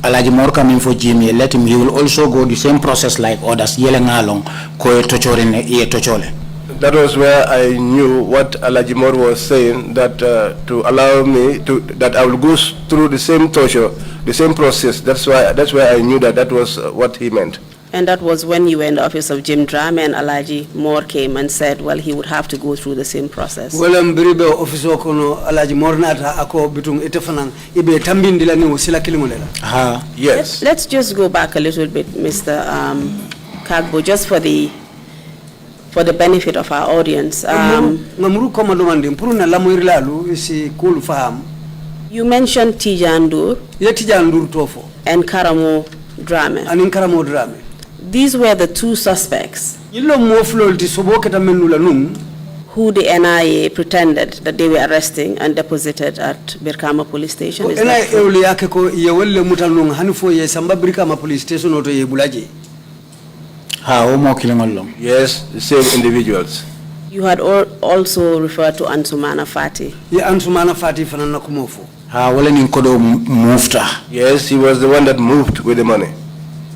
alaji morka min fo jimi let him, he will also go the same process like others yele ngalong ko tochore ne ye tochole. That was where I knew what Alajimor was saying, that to allow me to, that I will go through the same torture, the same process. That's why I knew that was what he meant. And that was when you were in the office of Jim Drame and Alaji Moore came and said, well, he would have to go through the same process. Well, I'm very well office okono Alaji Moore nata ako bitung itefanang ibe tambindila ni usila kilimulela. Yes. Let's just go back a little bit, Mr. Kagbo, just for the benefit of our audience. You mentioned Tijandur and Karamo Drame. These were the two suspects who the NIA pretended that they were arresting and deposited at Birkama police station. Is that true? Yes, the same individuals. You had also referred to Ansumana Fati. Yes, he was the one that moved with the money.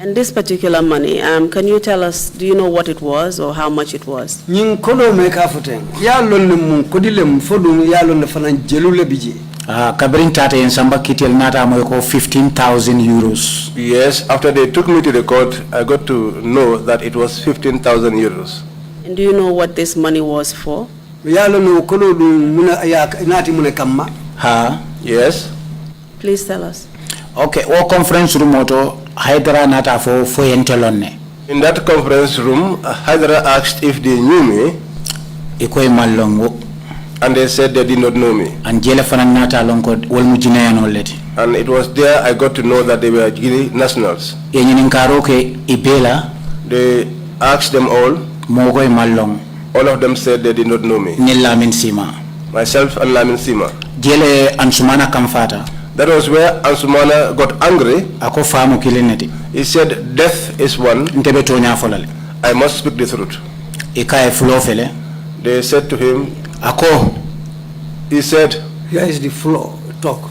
And this particular money, can you tell us, do you know what it was or how much it was? Nying kodo me ka foten. Ya lon mum kodilem fodum ya lon fanan jelule biji. Kabrin tata in samba kitel nata mo ko 15,000 euros. Yes, after they took me to the court, I got to know that it was 15,000 euros. And do you know what this money was for? Ya lon kodo muna ya nati muna kamma. Yes. Please tell us. Okay, o conference room auto Hydra nata for yentelonne. In that conference room, Hydra asked if they knew me, Ikoy malongo. and they said they did not know me. And jele fanan nata lonko wolmu jinayan oleti. And it was there I got to know that they were Guinea nationals. Yenyin karoke ibela. They asked them all. Mogoy malong. All of them said they did not know me. Nilamin sima. Myself and Lamin Sima. Jele ansumana kamfata. That was where Ansumana got angry. Ako famu kilineti. He said, death is one. Ntebe tonya folale. I must speak the truth. Ikaye flofele. They said to him, Ako. he said, Here is the floor. Talk.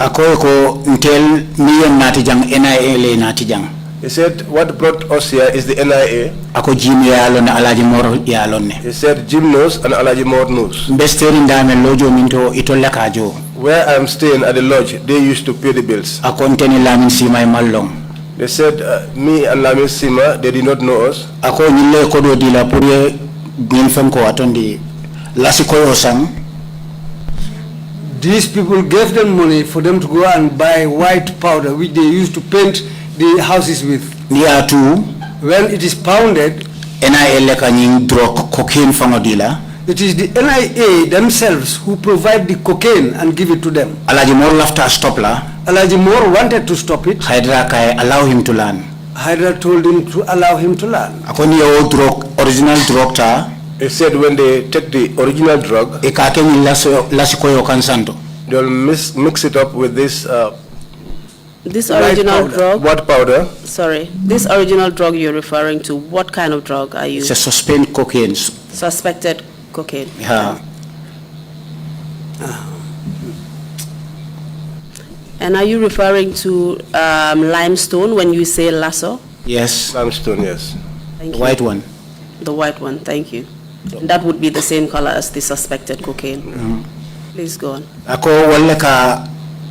Ako ko ntel niyen natijang NIA le natijang. he said, what brought us here is the NIA. Ako jimi ya alone alaji moro ya alone. He said, Jim knows and Alaji Mord knows. Mbesteri ndame lojo minto itolle kajo. Where I am staying at the lodge, they used to pay the bills. Ako nteni lamin sima malong. They said, me and Lamin Sima, they did not know us. Ako nyile kodo di la purye nilfem ko atondi lasikoyo sang. These people gave them money for them to go and buy white powder which they used to paint the houses with. Niya tu When it is pounded, NIA leka nying drug cocaine fango dila. it is the NIA themselves who provide the cocaine and give it to them. Alaji Mor lafta stop la. Alaji Moore wanted to stop it. Hydra kai allow him to learn. Hydra told him to allow him to learn. Ako niya drug original drug ta. He said when they take the original drug, Ikake ni lasikoyo kansanto. they'll mix it up with this This White original powder. drug, white powder. sorry, this original drug you're referring to, what kind of drug are you? It's a suspend cocaine. Suspected cocaine. Yeah. And are you referring to limestone when you say lasso? Yes. Limestone, yes. Thank The you. white one. The white one, thank you. And that would be the same color as the suspected cocaine. Please go on. Ako wale ka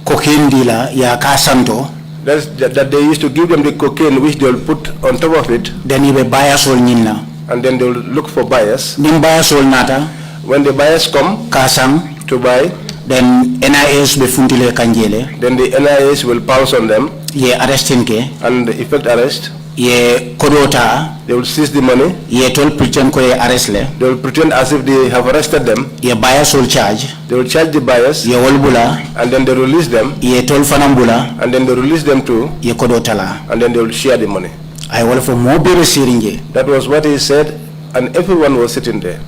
cocaine dealer ya ka santo. That they used to give them the cocaine which they'll put on top of it, Then ibe bias ol nyina. and then they'll look for buyers. Nim bias ol nata. When the buyers come Kasang. to buy, Then NIAs be funtile kanjele. then the NIAs will pounce on them Ye arresting ke. and effect arrest. Ye kodota. They will seize the money. Ye tol pretend ko ye arrest le. They will pretend as if they have arrested them. Ye bias ol charge. They will charge the buyers, Ye wolbula. and then they release them, Ye tol fanambula. and then they release them too, Ye kodota la. and then they will share the money. I wale for mo bere siringe. That was what he said, and everyone was sitting there.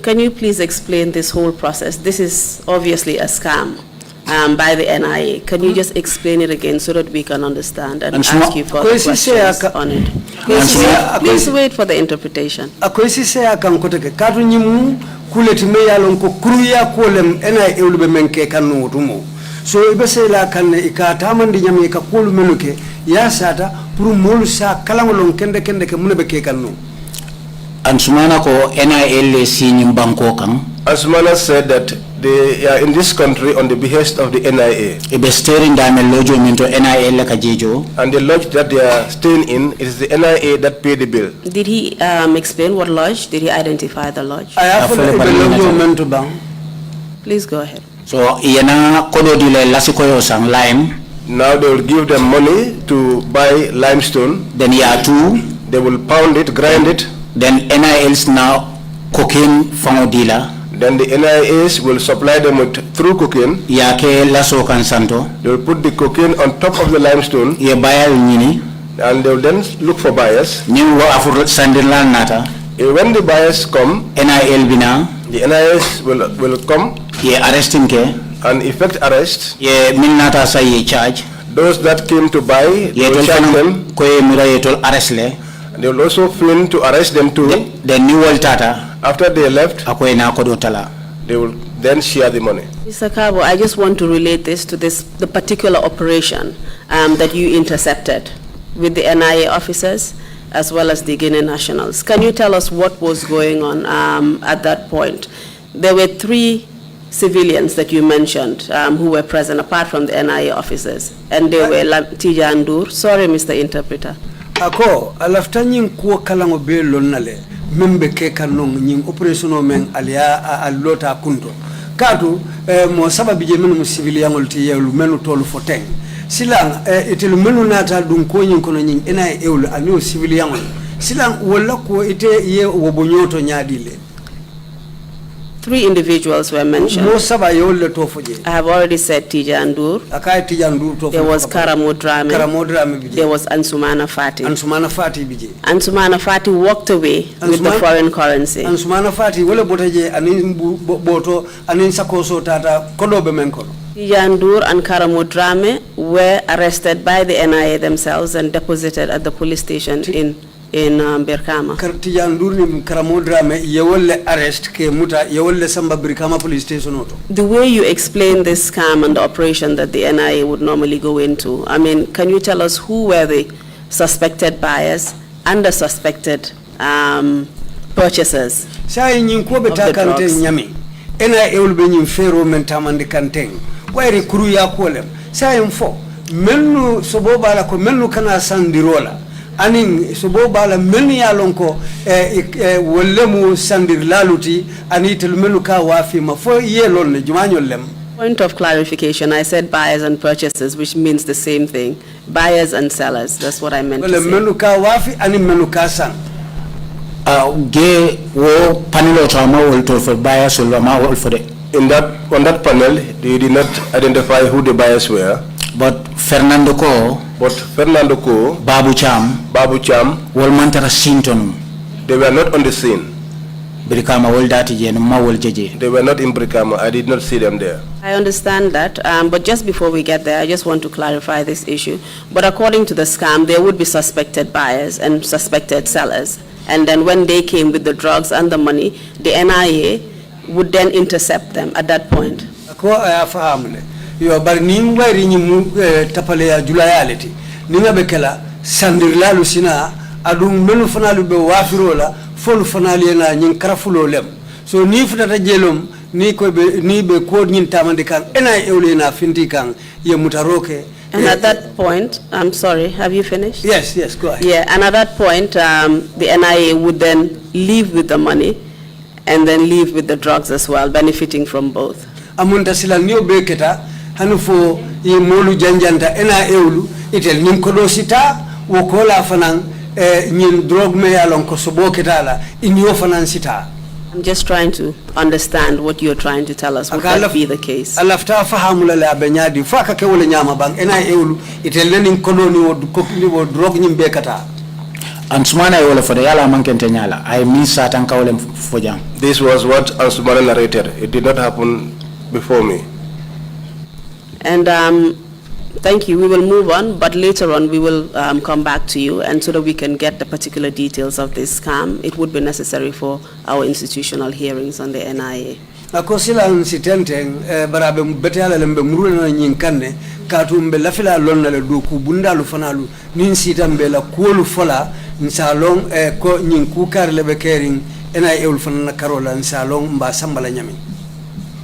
Can you please explain this whole process? This is obviously a scam by the NIA. Can you just explain it again so that we can understand and And ask you further questions on it? Please wait for the interpretation. Akwesi se akan koteke katu nyimu kuleti me yalon ko kuruya kolem NIA ulube menke kanu tumo. So ibese la kan ikata mandi nyame ka kolu menuke ya sata pour molu sa kalangolon kende ke munebe ke kanu. Ansumana ko NIL sinyi banko kang. Asmana said that they are in this country on the behest of the NIA. Ibe steering dame lojo minto NIL kajejo. And the lodge that they are staying in, it is the NIA that pay the bill. Did he explain what lodge? Did he identify the lodge? I have follow to Parliament. mentu bang. Please go ahead. So yena kodo dile lasikoyo sang lime. Now they will give them money to buy limestone. Then ya two. They will pound it, grind it. Then NILs now cocaine fango dealer. Then the NIAs will supply them with through cocaine. Ya ke laso kan santo. They will put the cocaine on top of the limestone, Ye bayal nyini. and they will then look for buyers. Ni wo afur sandinlan nata. When the buyers come, NIL bina. the NIAs will come Ye arresting ke. and effect arrest. Ye min nata sa ye charge. Those that came to buy, they Ye will tol charge fanam them. ko ye mura ye tol arrest le. They will also film to arrest them too. Then new wal tata. After they left, Ako na kodo tala. they will then share the money. Mr. Cabo, I just want to relate this to the particular operation that you intercepted with the NIA officers as well as the Guinea nationals. Can you tell us what was going on at that point? There were 3 civilians that you mentioned who were present apart from the NIA officers, and they were Tijandur. Sorry, Mr. Interpreter. Ako, alafta nying kuwa kalango be lonnale, membe keka nong nying operationo men alia alota kunto. Katu, mo sababi je menu civilian ti yelu menu tolu foteng. Silang, itelu menu nata dunko nying kono nying ena eulu anyo civilian. Silang, wala ko ite ye wobonyoto nyadile. 3 individuals were mentioned. I have already said Tijandur. There was Karamo Drame. There was Ansumana Fati. Ansumana Fati walked away with the foreign currency. Ansumana Fati wala botaje anin boto anin sakoso tata kodobe menkono. Tijandur and Karamo Drame were arrested by the NIA themselves and deposited at the police station in Birkama. The way you explain this scam and the operation that the NIA would normally go into, I mean, can you tell us who were the suspected buyers and the suspected purchasers of the drugs? NIA will be in Fero mentamandi kanteng. Where kuru ya kolem. Saying for menu sobobala ko menu kana sandirola. Aning sobobala menu ya lonko wolemu sandir laluti anitel menu ka wafi mafo yelon ne jumanyo lem. Point of clarification, I said buyers and purchasers, which means the same thing. Buyers and sellers, that's what I meant to say. Menu ka wafi ani menu ka sang. Ge wo panel otama will told for buyers or ma for the. On that panel, they did not identify who the buyers were. But Fernando Ko, Babu Cham, Wolmantara Sinton. They were not on the scene. Brikama Woldati and Mawol Jeje. They were not in Brikama. I did not see them there. I understand that, but just before we get there, I just want to clarify this issue. But according to the scam, there would be suspected buyers and suspected sellers. And then when they came with the drugs and the money, the NIA would then intercept them at that point. Yo bar ning wari ni mu tapale ya julayality ninga bekela sandirla lusina adum melu fanalu be wafirola folu fanali na nyin karafulo lem so ni futata jelom ni ko be ni be ko nyin tamande kan ena ewle na finti kan ye mutaroke. And at that point, I'm sorry, have you finished? Yes, go ahead. Yeah, and at that point, the NIA would then leave with the money and then leave with the drugs as well, benefiting from both. Amunta sila niyo beketa hanufo ye molu janjanta ena eulu itel nim kodo sita wokola fanan nyin drug me alon ko sobo ketala inyo fanan sita. I'm just trying to understand what you're trying to tell us. Would that be the case? Alafta fahamula la benyadi faka ke wole nyama bang ena eulu itel nin kodo ni wo drug nyim bekata. Ansumana yole for the yala mankente nyala. I miss satan kawle fojang. This was what Ansumana narrated. It did not happen before me. And thank you. We will move on, but later on we will come back to you, and so that we can get the particular details of this scam, it would be necessary for our institutional hearings on the NIA. Akosila nsitenteng barabe mbetala lembe mrule na nyinkane katu mbela fila lonna le doku bundalu fanalu ninsita mbela kuolu fola nsalong ko nyinku kar lebe kering NIA ulfana karola nsalong mba sambala nyami.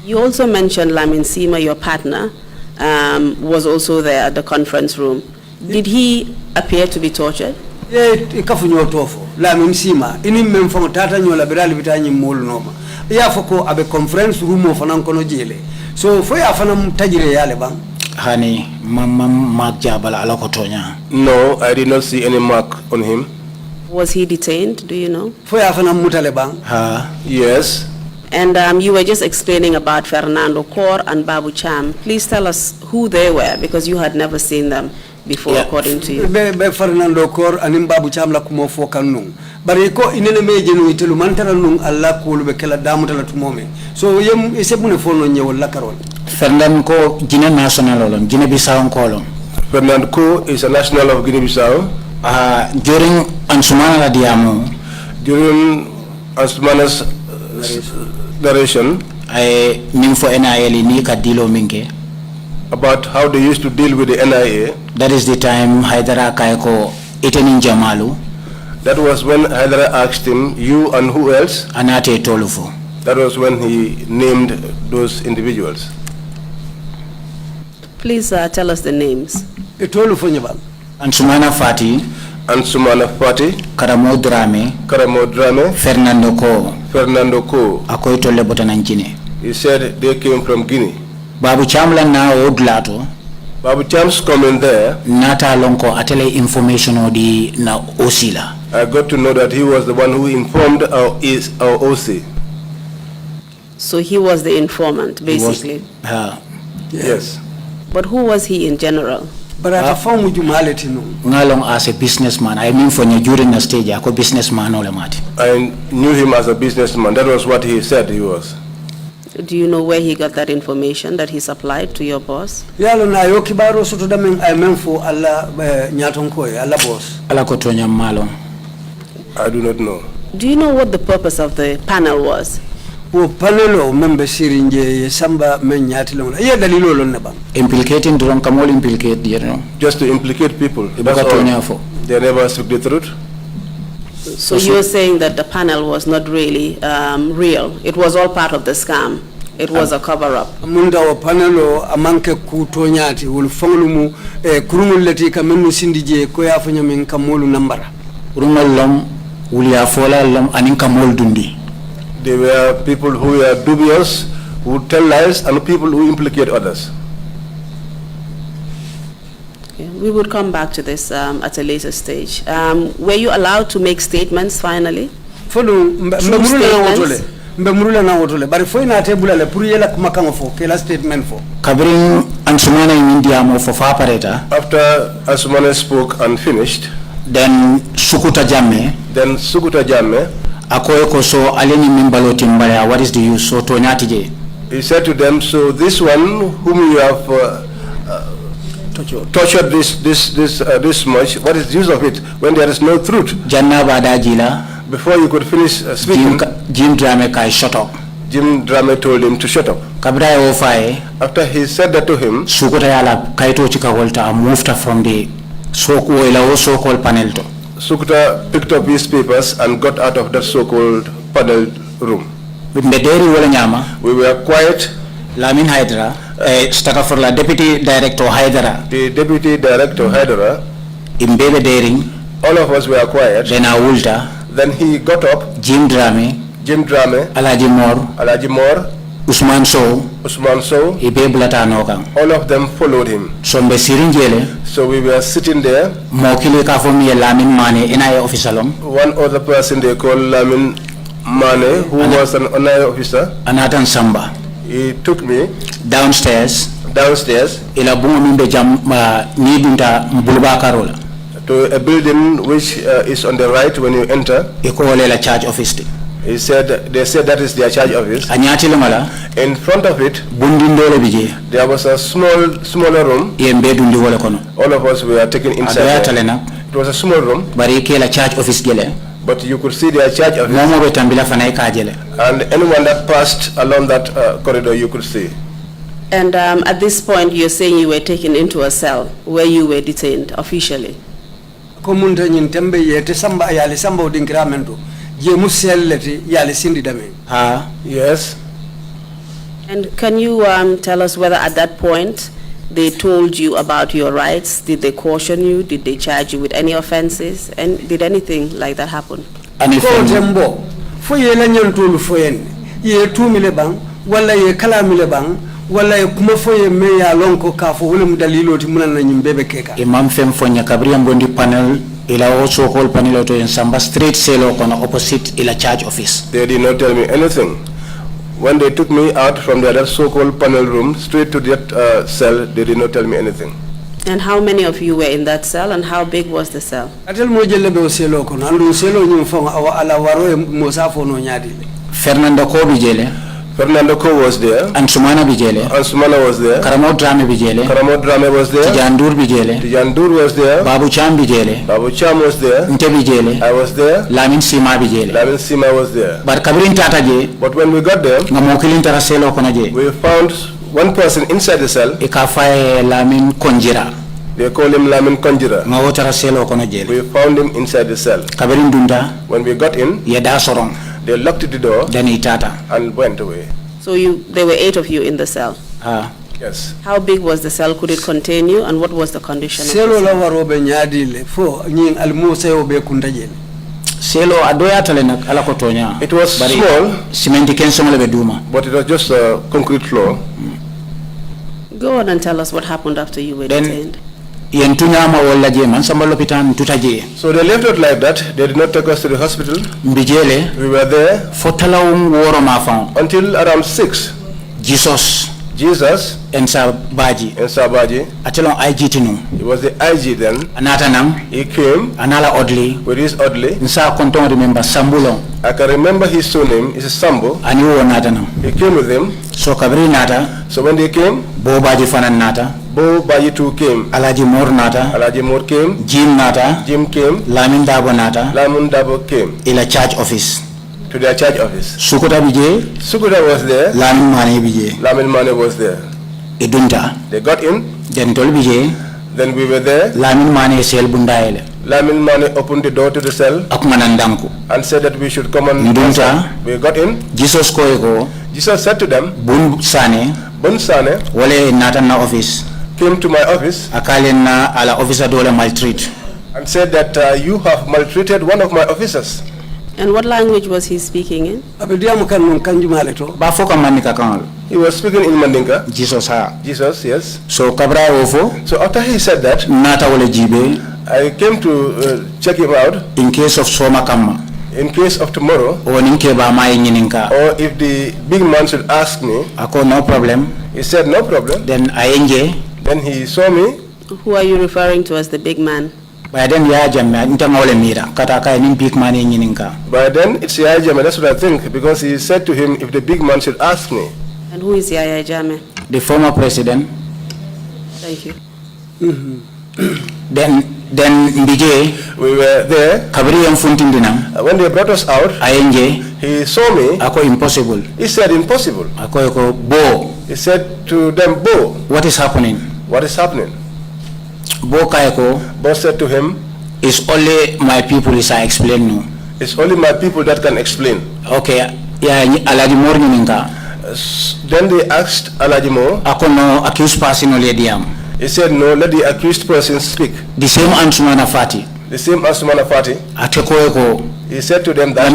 You also mentioned Lamin Sima, your partner, was also there at the conference room. Did he appear to be tortured? Yeah, ikafunyo tofo. Lamin Sima, ini memfamo tata nyola birali bitanyi molu noma. Ya foko abe conference room ofanan kono jele. So fo ya fana mtajire yale bang. Hani mark jabala alakotonya. No, I did not see any mark on him. Was he detained? Do you know? Fo ya fana mutale bang. Yes. And you were just explaining about Fernando Kor and Babu Cham. Please tell us who they were, because you had never seen them before, according to you. Be Fernando Kor and Babu Cham la kumo fo kanung. Bari ko inene mejenu itelu mantara nung alla ko lube kala damutala tumome. So yem isebune fo no nyewol la karol. Fernando Ko Guinea national olom, Guinea Bissau kolom. Fernando Ko is a national of Guinea Bissau. During Ansumana Ladiamo, during Ansumana's narration, ay min fo NIL ni ka dilo minke. About how they used to deal with the NIA. That is the time Haidara Kaiko itenin Jamalu. That was when Haidara asked him, you and who else? Anate Tolufo. That was when he named those individuals. Please tell us the names. Tolufo nyabal. Ansumana Fati. Ansumana Fati. Karamo Drame. Karamo Drame. Fernando Ko. Fernando Ko. Akoy tolle botananjine. He said they came from Guinea. Babu Chamla na odlato. Babu Cham's comment there. Nata lonko atele information odi na osila. I got to know that he was the one who informed our OC. So he was the informant, basically. Yes. But who was he in general? But I found with you Ngalong as a businessman. I mean for during the stage, I businessman all mati. I knew him as a businessman. That was what he said he was. Do you know where he got that information that he supplied to your boss? Yalo na yoki baro soto damen I meant for Allah nyatonko Allah boss. Allah kotonya malo. I do not know. Do you know what the purpose of the panel was? Panelo member sirinje samba men nyatilo. Iya dalilo lon na bang. Implicating duron kamol implicate you know. Just to implicate people. That's all. They never speak the truth. So you're saying that the panel was not really real. It was all part of the scam. It was a cover-up. Munda wa panelo amanke kutonyati ulfonglumu kurumulati kamenu sindije koya fanya men kamolu nambara. Urumallom ulia fola lom anin kamol dundi. They were people who were dubious, who tell lies, and people who implicate others. We would come back to this at a later stage. Were you allowed to make statements finally? Mbemurula na wotole bari foi na tebula le pour yela kumakanga fo kela statement fo kabring Ansumana in India mo fo fa pareta. After Ansumana spoke and finished, then Sukuta Jamme akoy ko so aleni mimbalo timbaya, what is the use so to nyatije. He said to them, so this one whom you have tortured this much, what is the use of it when there is no truth? Janna badajila. Before you could finish speaking, Jim Drame kai shut up. Jim Drame told him to shut up. Kabra ofae. After he said that to him, Sukuta yala kaito chika volta moved from the so-called panel to. Sukuta picked up his papers and got out of that so-called panel room. We were quiet. Lamin Haidara, started for the Deputy Director Haidara. The Deputy Director Haidara. Imbebe Daring. All of us were quiet. Then Awulta. Then he got up. Jim Drame. Alaji Mor. Usman Sow. All of them followed him. So we were sitting there. One other person they called Lamin Mane, who was an NIA officer. Anatan Samba. He took me downstairs. To a building which is on the right when you enter. Charge office. He said, they said that is their charge office. In front of it, there was a smaller room. All of us were taken inside there. It was a small room. Charge office. But you could see their charge office. And anyone that passed along that corridor, you could see. And at this point, you're saying you were taken into a cell where you were detained officially. Yes. And can you tell us whether at that point they told you about your rights? Did they caution you? Did they charge you with any offenses? And did anything like that happen? Wala kuma foye me ya lonko ka fo wala mudalilo ti munana nyimbebe keka imam fem fonya kabria ngondi panel ila also call panel to in Samba Street selo kono opposite ila charge office. They did not tell me anything. When they took me out from the other so-called panel room straight to that cell, they did not tell me anything. And how many of you were in that cell, and how big was the cell? Atel mo jelle be selo kono andu selo nyum fo ala waro mo safo no nyaadi. Fernando Kobi jele. Fernando Ko was there. And Sumana bijele. And Sumana was there. Karamo Drame bijele. Karamo Drame was there. Tijandur bijele. Tijandur was there. Babu Cham bijele. Babu Cham was there. Nte bijele. I was there. Lamin Sima bijele. Lamin Sima was there. But kabirin tata je. But when we got there, Ngamokilin tara selo kono je. we found one person inside the cell. Ikafaye Lamin Konjira. They call him Lamin Konjira. Ngawo tara selo kono je. We found him inside the cell. Kabirin dunda. When we got in, Yeda sorong. they locked the door. Then itata. And went away. So there were 8 of you in the cell. Yes. How big was the cell? Could it contain you? And what was the condition of the Selo la cell? warobe nyadile fo nyin almusa obe kundajele. Selo adoya tale nak ala ko tonya. It was small. Cement kenso lebe duma. But it was just a concrete floor. Go on and tell us what happened after you were detained. Yentunyama wala je man samba lopitan tutaje. So they left it like that. They did not take us to the hospital. Mbijele. We were there. Fotalawung woro mafan. Until around 6. Jesus. And Sabaji. Atelon IG tinu. He was the IG then. Anata nang. He came. Anala Odley. With his Odley. Nsa konton remember Sambulo. I can remember his surname. It's Sambo. Ani wo nata nang. He came with him. So kabri nata. So when they came, Bo Baji fanan nata. Bo Baji too came. Alaji Mor nata. Alaji Mor came. Jim nata. Jim came. Lamin Dabo nata. Lamin Dabo came. Ila church office. To their church office. Sukuta bije. Sukuta was there. Lamin Mane bije. Lamin Mane was there. Idunta. They got in. Then tol bije. Then we were there. Lamin Mane sel bundaele. Lamin Mane opened the door to the cell. Akmanandanku. And said that we should come on. Idunta. We got in. Jesus koego. Jesus said to them. Bun Sane. Bun Sane. Wale nata na office. Came to my office. Akalen na ala officer dole maltreat. And said that you have maltreated one of my officers. And what language was he speaking in? He was speaking in Mandinka. Jesus ha. Jesus, yes. So kabra ofo. So after he said that, nata wale jibe. I came to check him out. In case of soma kama. In case of tomorrow. Or if the big man should ask me. Ako no problem. He said no problem. Then I enje. Then he saw me. Who are you referring to as the big man? By then mira. By then it's Yaya Jame, that's what I think, because he said to him, if the big man should ask me. And who is Yaya Jame? The former president. Thank you. Then Mbije, we were there. When they brought us out, he saw me. Ako impossible. He said impossible. Ako Bo. He said to them, Bo. What is happening? What is happening? Bo said to him, it's only my people is I explain no. It's only my people that can explain. Okay. Yeah, Alaji Mor then they asked Alaji Mor. Ako no accused person only diam. He said no, let the accused person speak. The same Ansumana Fati. The same Ansumana Fati. He said to them that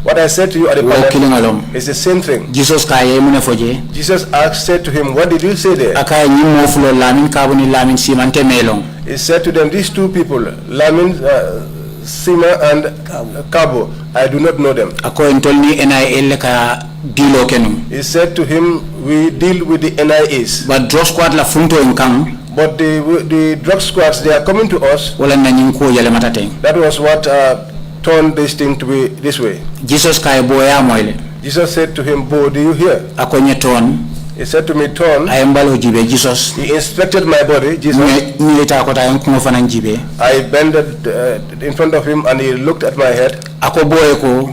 what I said to you at the panel is the same thing. Jesus said to him, what did you say there? He said to them, these two people, Lamin, Sima and Cabo, I do not know them. He said to him, we deal with the NIAs. But drug squad la funto inkang. But the drug squads, they are coming to us. That was what turned this thing to be this way. Jesus said to him, Bo, do you hear? He said to me, Ton. Jesus. He inspected my body, Jesus. I bended in front of him and he looked at my head.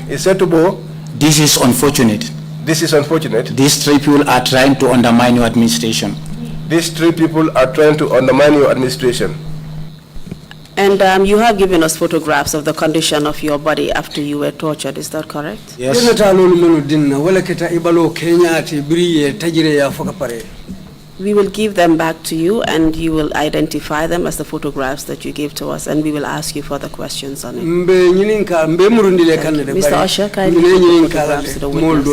He said to Bo, this is unfortunate. This is unfortunate. These three people are trying to undermine your administration. These three people are trying to undermine your administration. And you have given us photographs of the condition of your body after you were tortured. Is that correct? Yes. We will give them back to you and you will identify them as the photographs that you gave to us and we will ask you further questions on it. Mr. Usher, kindly give the photographs to the witness.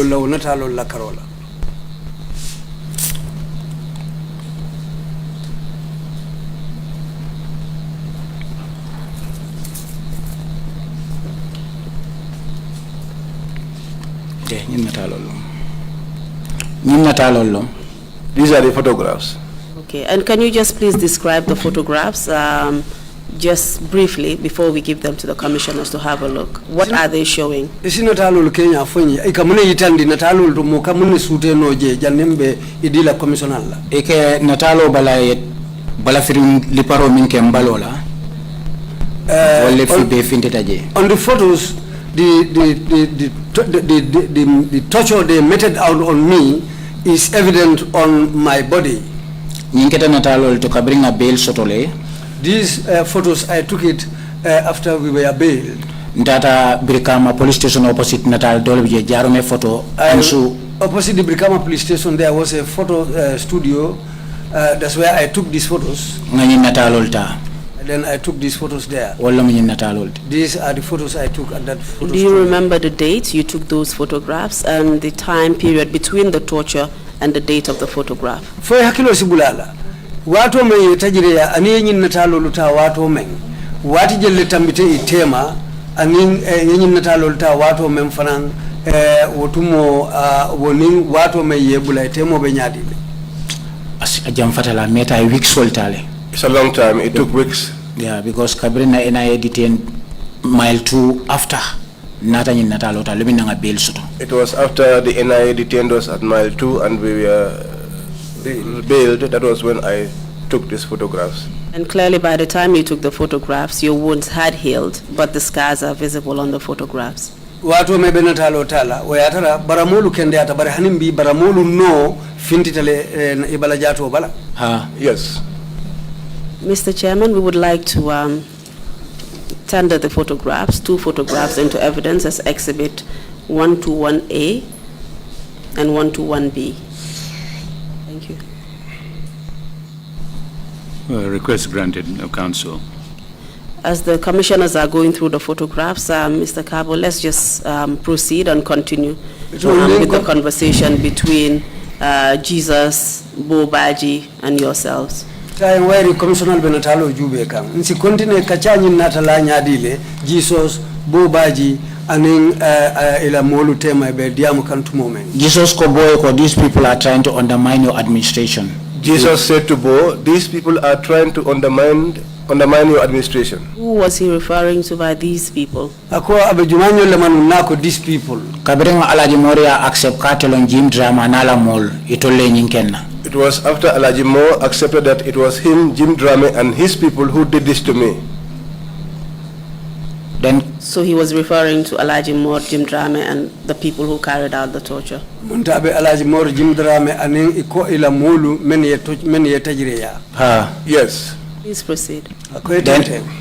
These are the photographs. Okay, and can you just please describe the photographs? just briefly, before we give them to the commissioners to have a look. What are they showing? Isi natalul Kenya fonyi ikamune yitandi natalul to mukamune sute noje janembe idila commissional. Eke natalo bala firin liparo minke mbalola. On the photos, the torture they meted out on me is evident on my body. These photos, I took it after we were bailed. Ndata Brikama police station opposite Natal Dolby Jarome photo. Opposite the Brikama police station, there was a photo studio. That's where I took these photos. Then I took these photos there. These are the photos I took at that photo. Do you remember the date you took those photographs and the time period between the torture and the date of the photograph? For hakilo sibulala. Watu me tajireya ani nyin natalo luta watu men. Wati jelle tambite itema ani nyin natalo luta watu men fanan wotumo wonin watu me yebula itemo be nyadile. Ajam fatala meta weeks soltale. It's a long time. It took weeks. Yeah, because Cabrina and I detained mile 2 after Nathan Natalota living on a bail suit. It was after the NIA detained us at mile 2 and we were bailed. That was when I took these photographs. And clearly by the time you took the photographs, your wounds had healed, but the scars are visible on the photographs. Watu me benatalo tala wayatara baramolu kende ata bare hanimbi baramolu no fintitale ibala jato bala. Yes. Mr. Chairman, we would like to tender the photographs, 2 photographs into evidence as Exhibit 121A and 121B. Thank you. Request granted, Council. As the commissioners are going through the photographs, Mr. Cabo, let's just proceed and continue with the conversation between Jesus, Bobaji, and yourselves. Time where commissioner benatalo jube kam nsi continue kachanyi natala nyadile Jesus Bobaji aning ila molu tema be diamu kantu moment. Jesus ko boy ko these people are trying to undermine your administration. Jesus said to Bo, these people are trying to undermine your administration. Who was he referring to by these people? Ako abejumanyo lemanu nako these people. Kabrenga alaji moria accept cartelon Jim drama nala mol itolle nyinkenna. It was after Alaji Mo accepted that it was him, Jim Drame, and his people who did this to me. Then, so he was referring to Alaji Moore, Jim Drame, and the people who carried out the torture. Muntabe Alaji Moore, Jim Drame, and iko ila mulu many yetajireya. Yes. Please proceed.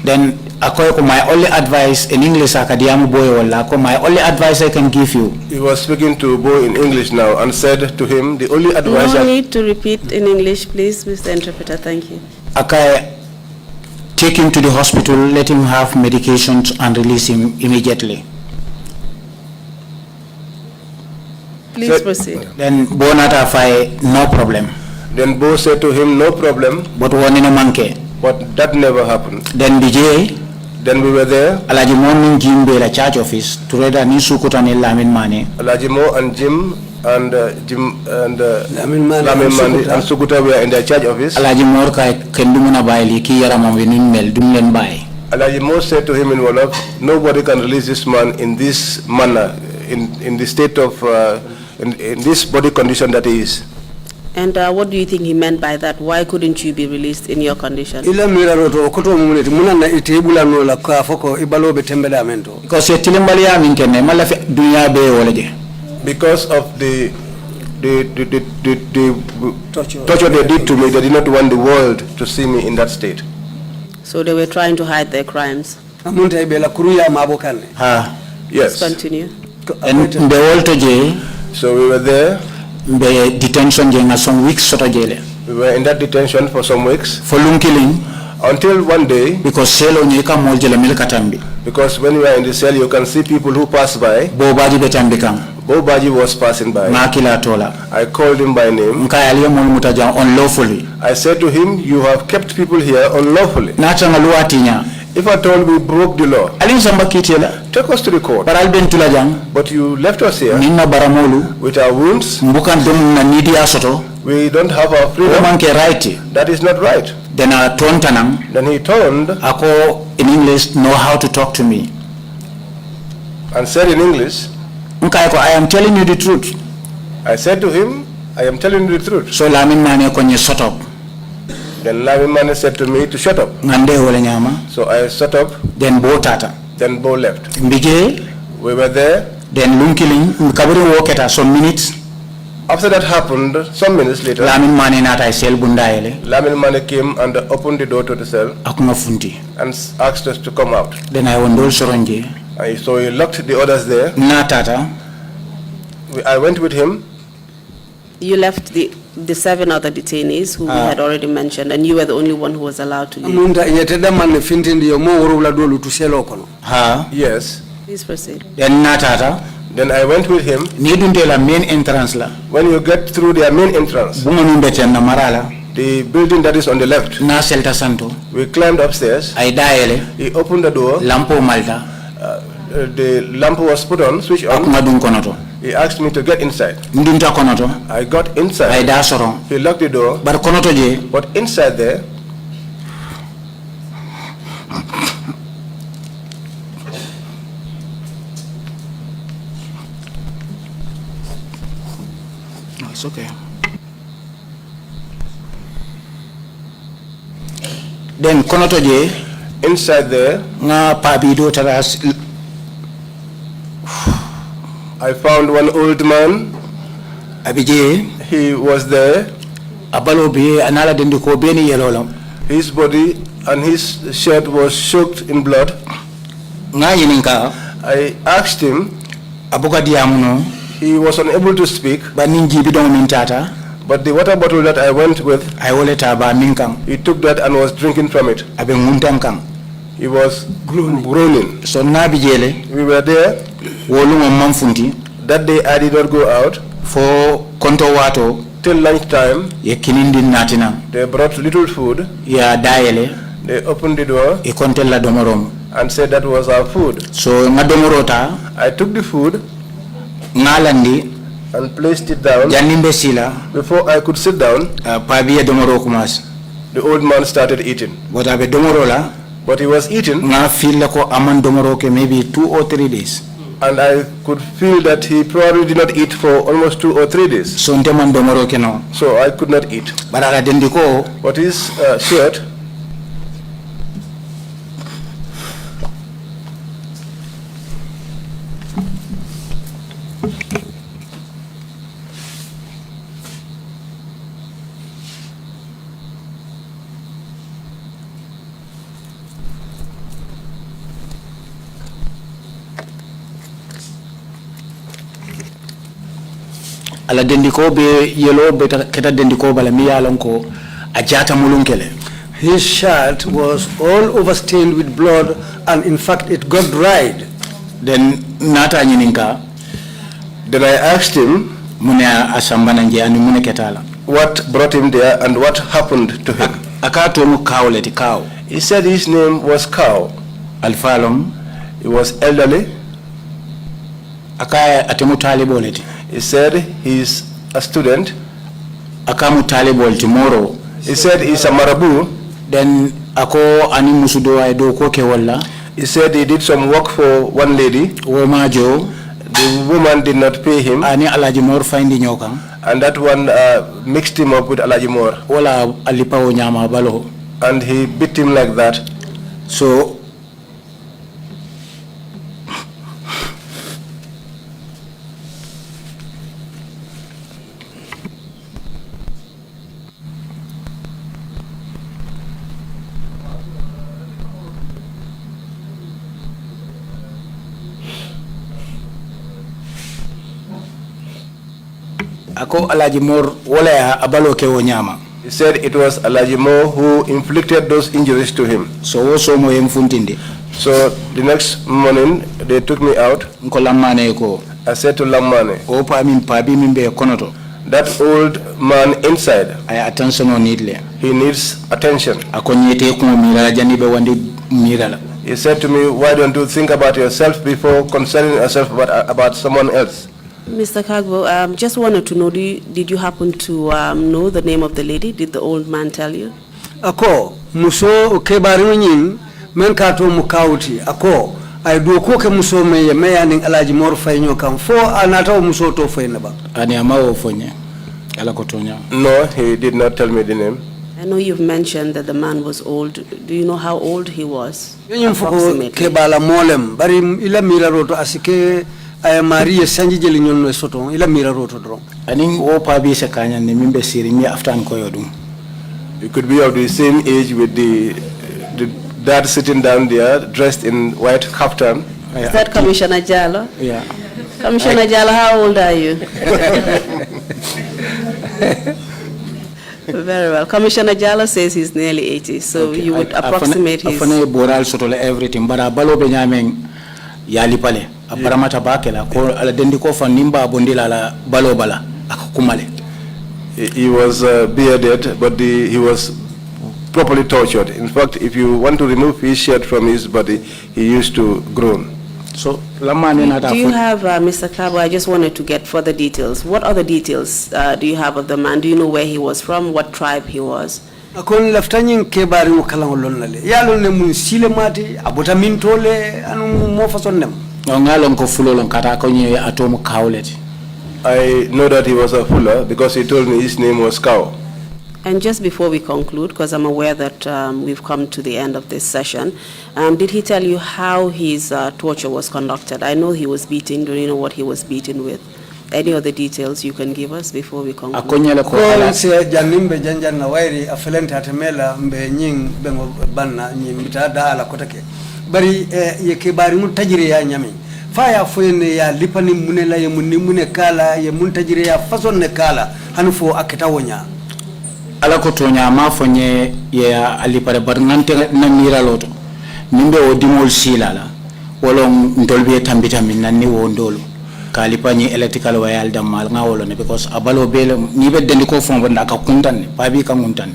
Then my only advice in English, my only advice I can give you. He was speaking to Bo in English now and said to him, the only advice. No need to repeat in English, please, Mr. Interpreter. Thank you. Take him to the hospital, let him have medications, and release him immediately. Please proceed. Then Bo Natafai, no problem. Then Bo said to him, no problem. But one in a monkey. But that never happened. Then DJ. Then we were there. Alaji Mo Jim Be la charge office to read a new sukutan Lamin Mane. Alaji Mo and Jim and Lamin Mane and Sukuta were in their charge office. Alaji Mo kendumuna baili ki yarama winun mel dumlen bai. Alaji Mo said to him in Wolof, nobody can release this man in this manner, in the state of, in this body condition that he is. And what do you think he meant by that? Why couldn't you be released in your condition? Because of the torture they did to me, they did not want the world to see me in that state. So they were trying to hide their crimes. Yes. Continue. And so we were there. Detention some weeks. We were in that detention for some weeks. For killing. Until one day. Because when you are in the cell, you can see people who pass by. Bobaji was passing by. I called him by name. Unlawfully. I said to him, you have kept people here unlawfully. If I told we broke the law, take us to the court. But you left us here with our wounds. We don't have our freedom. That is not right. Then Then he turned ako in English know how to talk to me. and said in English, I am telling you the truth. I said to him, I am telling you the truth. So Lamin Mane konye shut up. Then Lamin Mane said to me to shut up. Ngande wole nyama. So I shut up. Then Bo tata. Then Bo left. Mbije. We were there. Then Lunkiling mkaburi woketa some minutes. After that happened, some minutes later, Lamin Mane nata isel bundaele. Lamin Mane came and opened the door to the cell Akunga funti. and asked us to come out. Then I wondol soronje. And so he locked the others there. Na tata. I went with him. You left the 7 other detainees who we had already mentioned, and you were the only one who was allowed to leave. Yes. Please proceed. Then na tata. Then I went with him. Nidunde la main entrance la. When you get through their main entrance, the building that is on the left, Na selta santo. we climbed upstairs. I daele. He opened the door. Lampo malta. The lamp was put on, switched on. Akunga dun konoto. He asked me to get inside. Ndunta konoto. I got inside. I da soron. He locked the door. Bar konoto je. But inside there, No, it's okay. Then konoto je. inside there, Nga pabido taras. I found one old man. Abije. He was there. Abalo be anala dendi ko beni yelolam. His body and his shirt was soaked in blood. Nga yininka. I asked him. Abuka diamuno. He was unable to speak. Ba ninji bidon mintata. But the water bottle that I went with, I woleta ba minkang. he took that and was drinking from it. Abe nguntankang. He was groaning. So na bijele. We were there. Wolungo mamfunti. That day I did not go out. For konto wato. Till lunchtime, Ye kinindi natina. they brought little food. Ya daele. They opened the door E kontella domorom. and said that was our food. So nga domorota. I took the food Ngalandi. and placed it down. Janimbe sila. Before I could sit down, Pabiye domoro kumas. the old man started eating. But abe domoro la. But he was eating, Nga feel lako aman domoro ke maybe 2 or 3 days. and I could feel that he probably did not eat for almost 2 or 3 days. So nteman domoro ke no. So I could not eat. Baraka dendiko. But his shirt, Ala dendiko be yellow be keta dendiko bala mi yalonko ajata mulunkele. His shirt was all overstained with blood, and in fact it got dried. Then nata nyininka. then I asked him Mune asambana nje anu mune ketala. what brought him there and what happened to him. Akato mu kauleti kaw. He said his name was Cow. Alfalom. He was elderly. Akaya atemu taliboleti. He said he's a student. Akamu talibol tomorrow. He said he's a marabu. Then ako ani musudo ay do ko ke wala. He said he did some work for one lady. Wo majo. The woman did not pay him. Ani alaji mor findi nyokan. And that one mixed him up with Alaji Moore. Wala alipa o nyama balo. And he beat him like that. So ako alaji mor wala ya abalo ke o nyama. He said it was Alaji Moore who inflicted those injuries to him. So wo so mo yem funtinde. So the next morning they took me out. Nko lamane ko. I said to Lamane, O pa bi min be konoto. that old man inside, Ay attention on needle. he needs attention. Ako nyete ko mira jani be wandi mira. He said to me, why don't you think about yourself before concerning yourself about someone else? Mr. Kagbo, just wanted to know, did you happen to know the name of the lady? Did the old man tell you? ako muso kebari nyin men ka to mukawti ako ay do ko ke muso me yaning alaji mor fayño kam fo anata muso to fayna ba ani amawo fonye ala ko tonya. No, he did not tell me the name. I know you've mentioned that the man was old. Do you know how old he was? Approximately. Kebala molem bari ila mira roto asike ay Maria sanji jeli ñon no soto ila mira roto dron. Ani o pa bi se kanya ne mimbe siri mi aftan ko yodum. You could be of the same age with the dad sitting down there, dressed in white kaftan. Is that Commissioner Jallo? Yeah. Commissioner Jallo, how old are you? Very well. Commissioner Jallo says he's nearly 80, so okay. You would approximate his... Afane boral sotole everything, but balo be nyameng yali pale. Aparamata bakela ko ala dendi ko fa nimba bondila la balo bala akakumale. He was bearded, but he was properly tortured. In fact, if you want to remove his shirt from his body, he used to groan. So, do you have, Mr. Kabo, I just wanted to get further details. What other details do you have of the man? Do you know where he was from, what tribe he was? Akon laftanyin kebari mo kalang lonnale. Yalo ne mun sile mati abota mintole anu mo fason nem. Ngalon ko fulolon kata ko nye atomo kawleti. I know that he was a fuller because he told me his name was Cow. And just before we conclude, because I'm aware that we've come to the end of this session, did he tell you how his torture was conducted? I know he was beaten. Do you know what he was beaten with? Any other details you can give us before we conclude? Ko se janimbe janjan na wairi afelente atemela mbe nying bengo banna nyimita dala kotake. Bari yeke bari mun tajire ya nyami. Faya foyene ya lipani munela ye mune kala ye mun tajire ya fason ne kala hanufo aketa wonya. Ala ko tonya ma fonye ya alipare bar ngante na mira loto nimbe o dimol silala wolo ndolbe tambita min nanni wondolo kalipani electrical wire damal ngawolo ne because abalo bele ni be dendi ko fon bonda ka kuntan pabi ka muntan.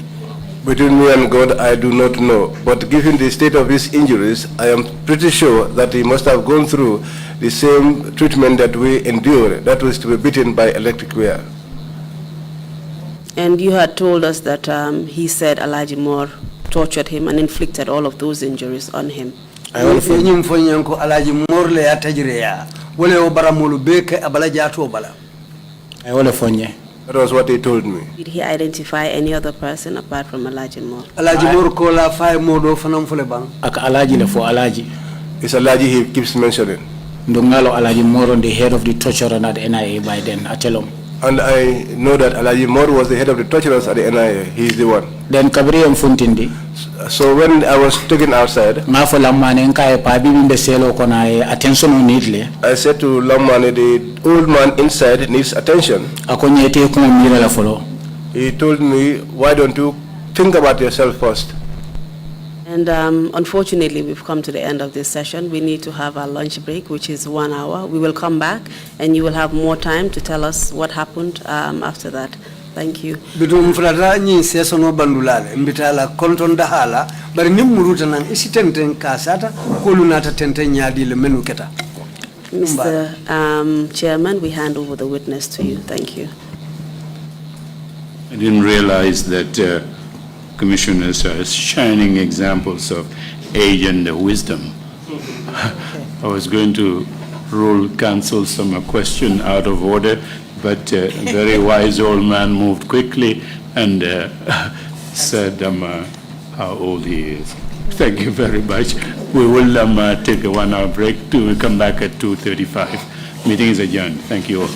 Between me and God, I do not know. But given the state of his injuries, I am pretty sure that he must have gone through the same treatment that we endured, that was to be beaten by electric wire. And you had told us that he said Alaji Moore tortured him and inflicted all of those injuries on him. That was what he told me. Did he identify any other person apart from Alaji Moore? Alaji Moore kola fay modo fanam fule bang. Aka Alaji le fo Alaji. It's Alaji he keeps mentioning. Ndongalo Alaji Moore on the head of the torturer at NIA by then Atelom. And I know that Alaji Moore was the head of the torturers at the NIA. He is the one. Then Kabri Mfuntindi. So when I was taken outside, I said to Lamane, the old man inside needs attention. He told me, why don't you think about yourself first? And unfortunately, we've come to the end of this session. We need to have our lunch break, which is 1 hour. We will come back, and you will have more time to tell us what happened after that. Thank you. Bidum frada ni sesono bandulale mbitala konton dahala bari nimuruta nan isitenten kasata kolunata tenten nyadi le menu keta. Mr. Chairman, we hand over the witness to you. Thank you. I didn't realize that commissioners are shining examples of age and wisdom. I was going to rule counsel some question out of order, but a very wise old man moved quickly and said how old he is. Thank you very much. We will take a 1 hour break to come back at 2:35. Meeting is adjourned. Thank you all.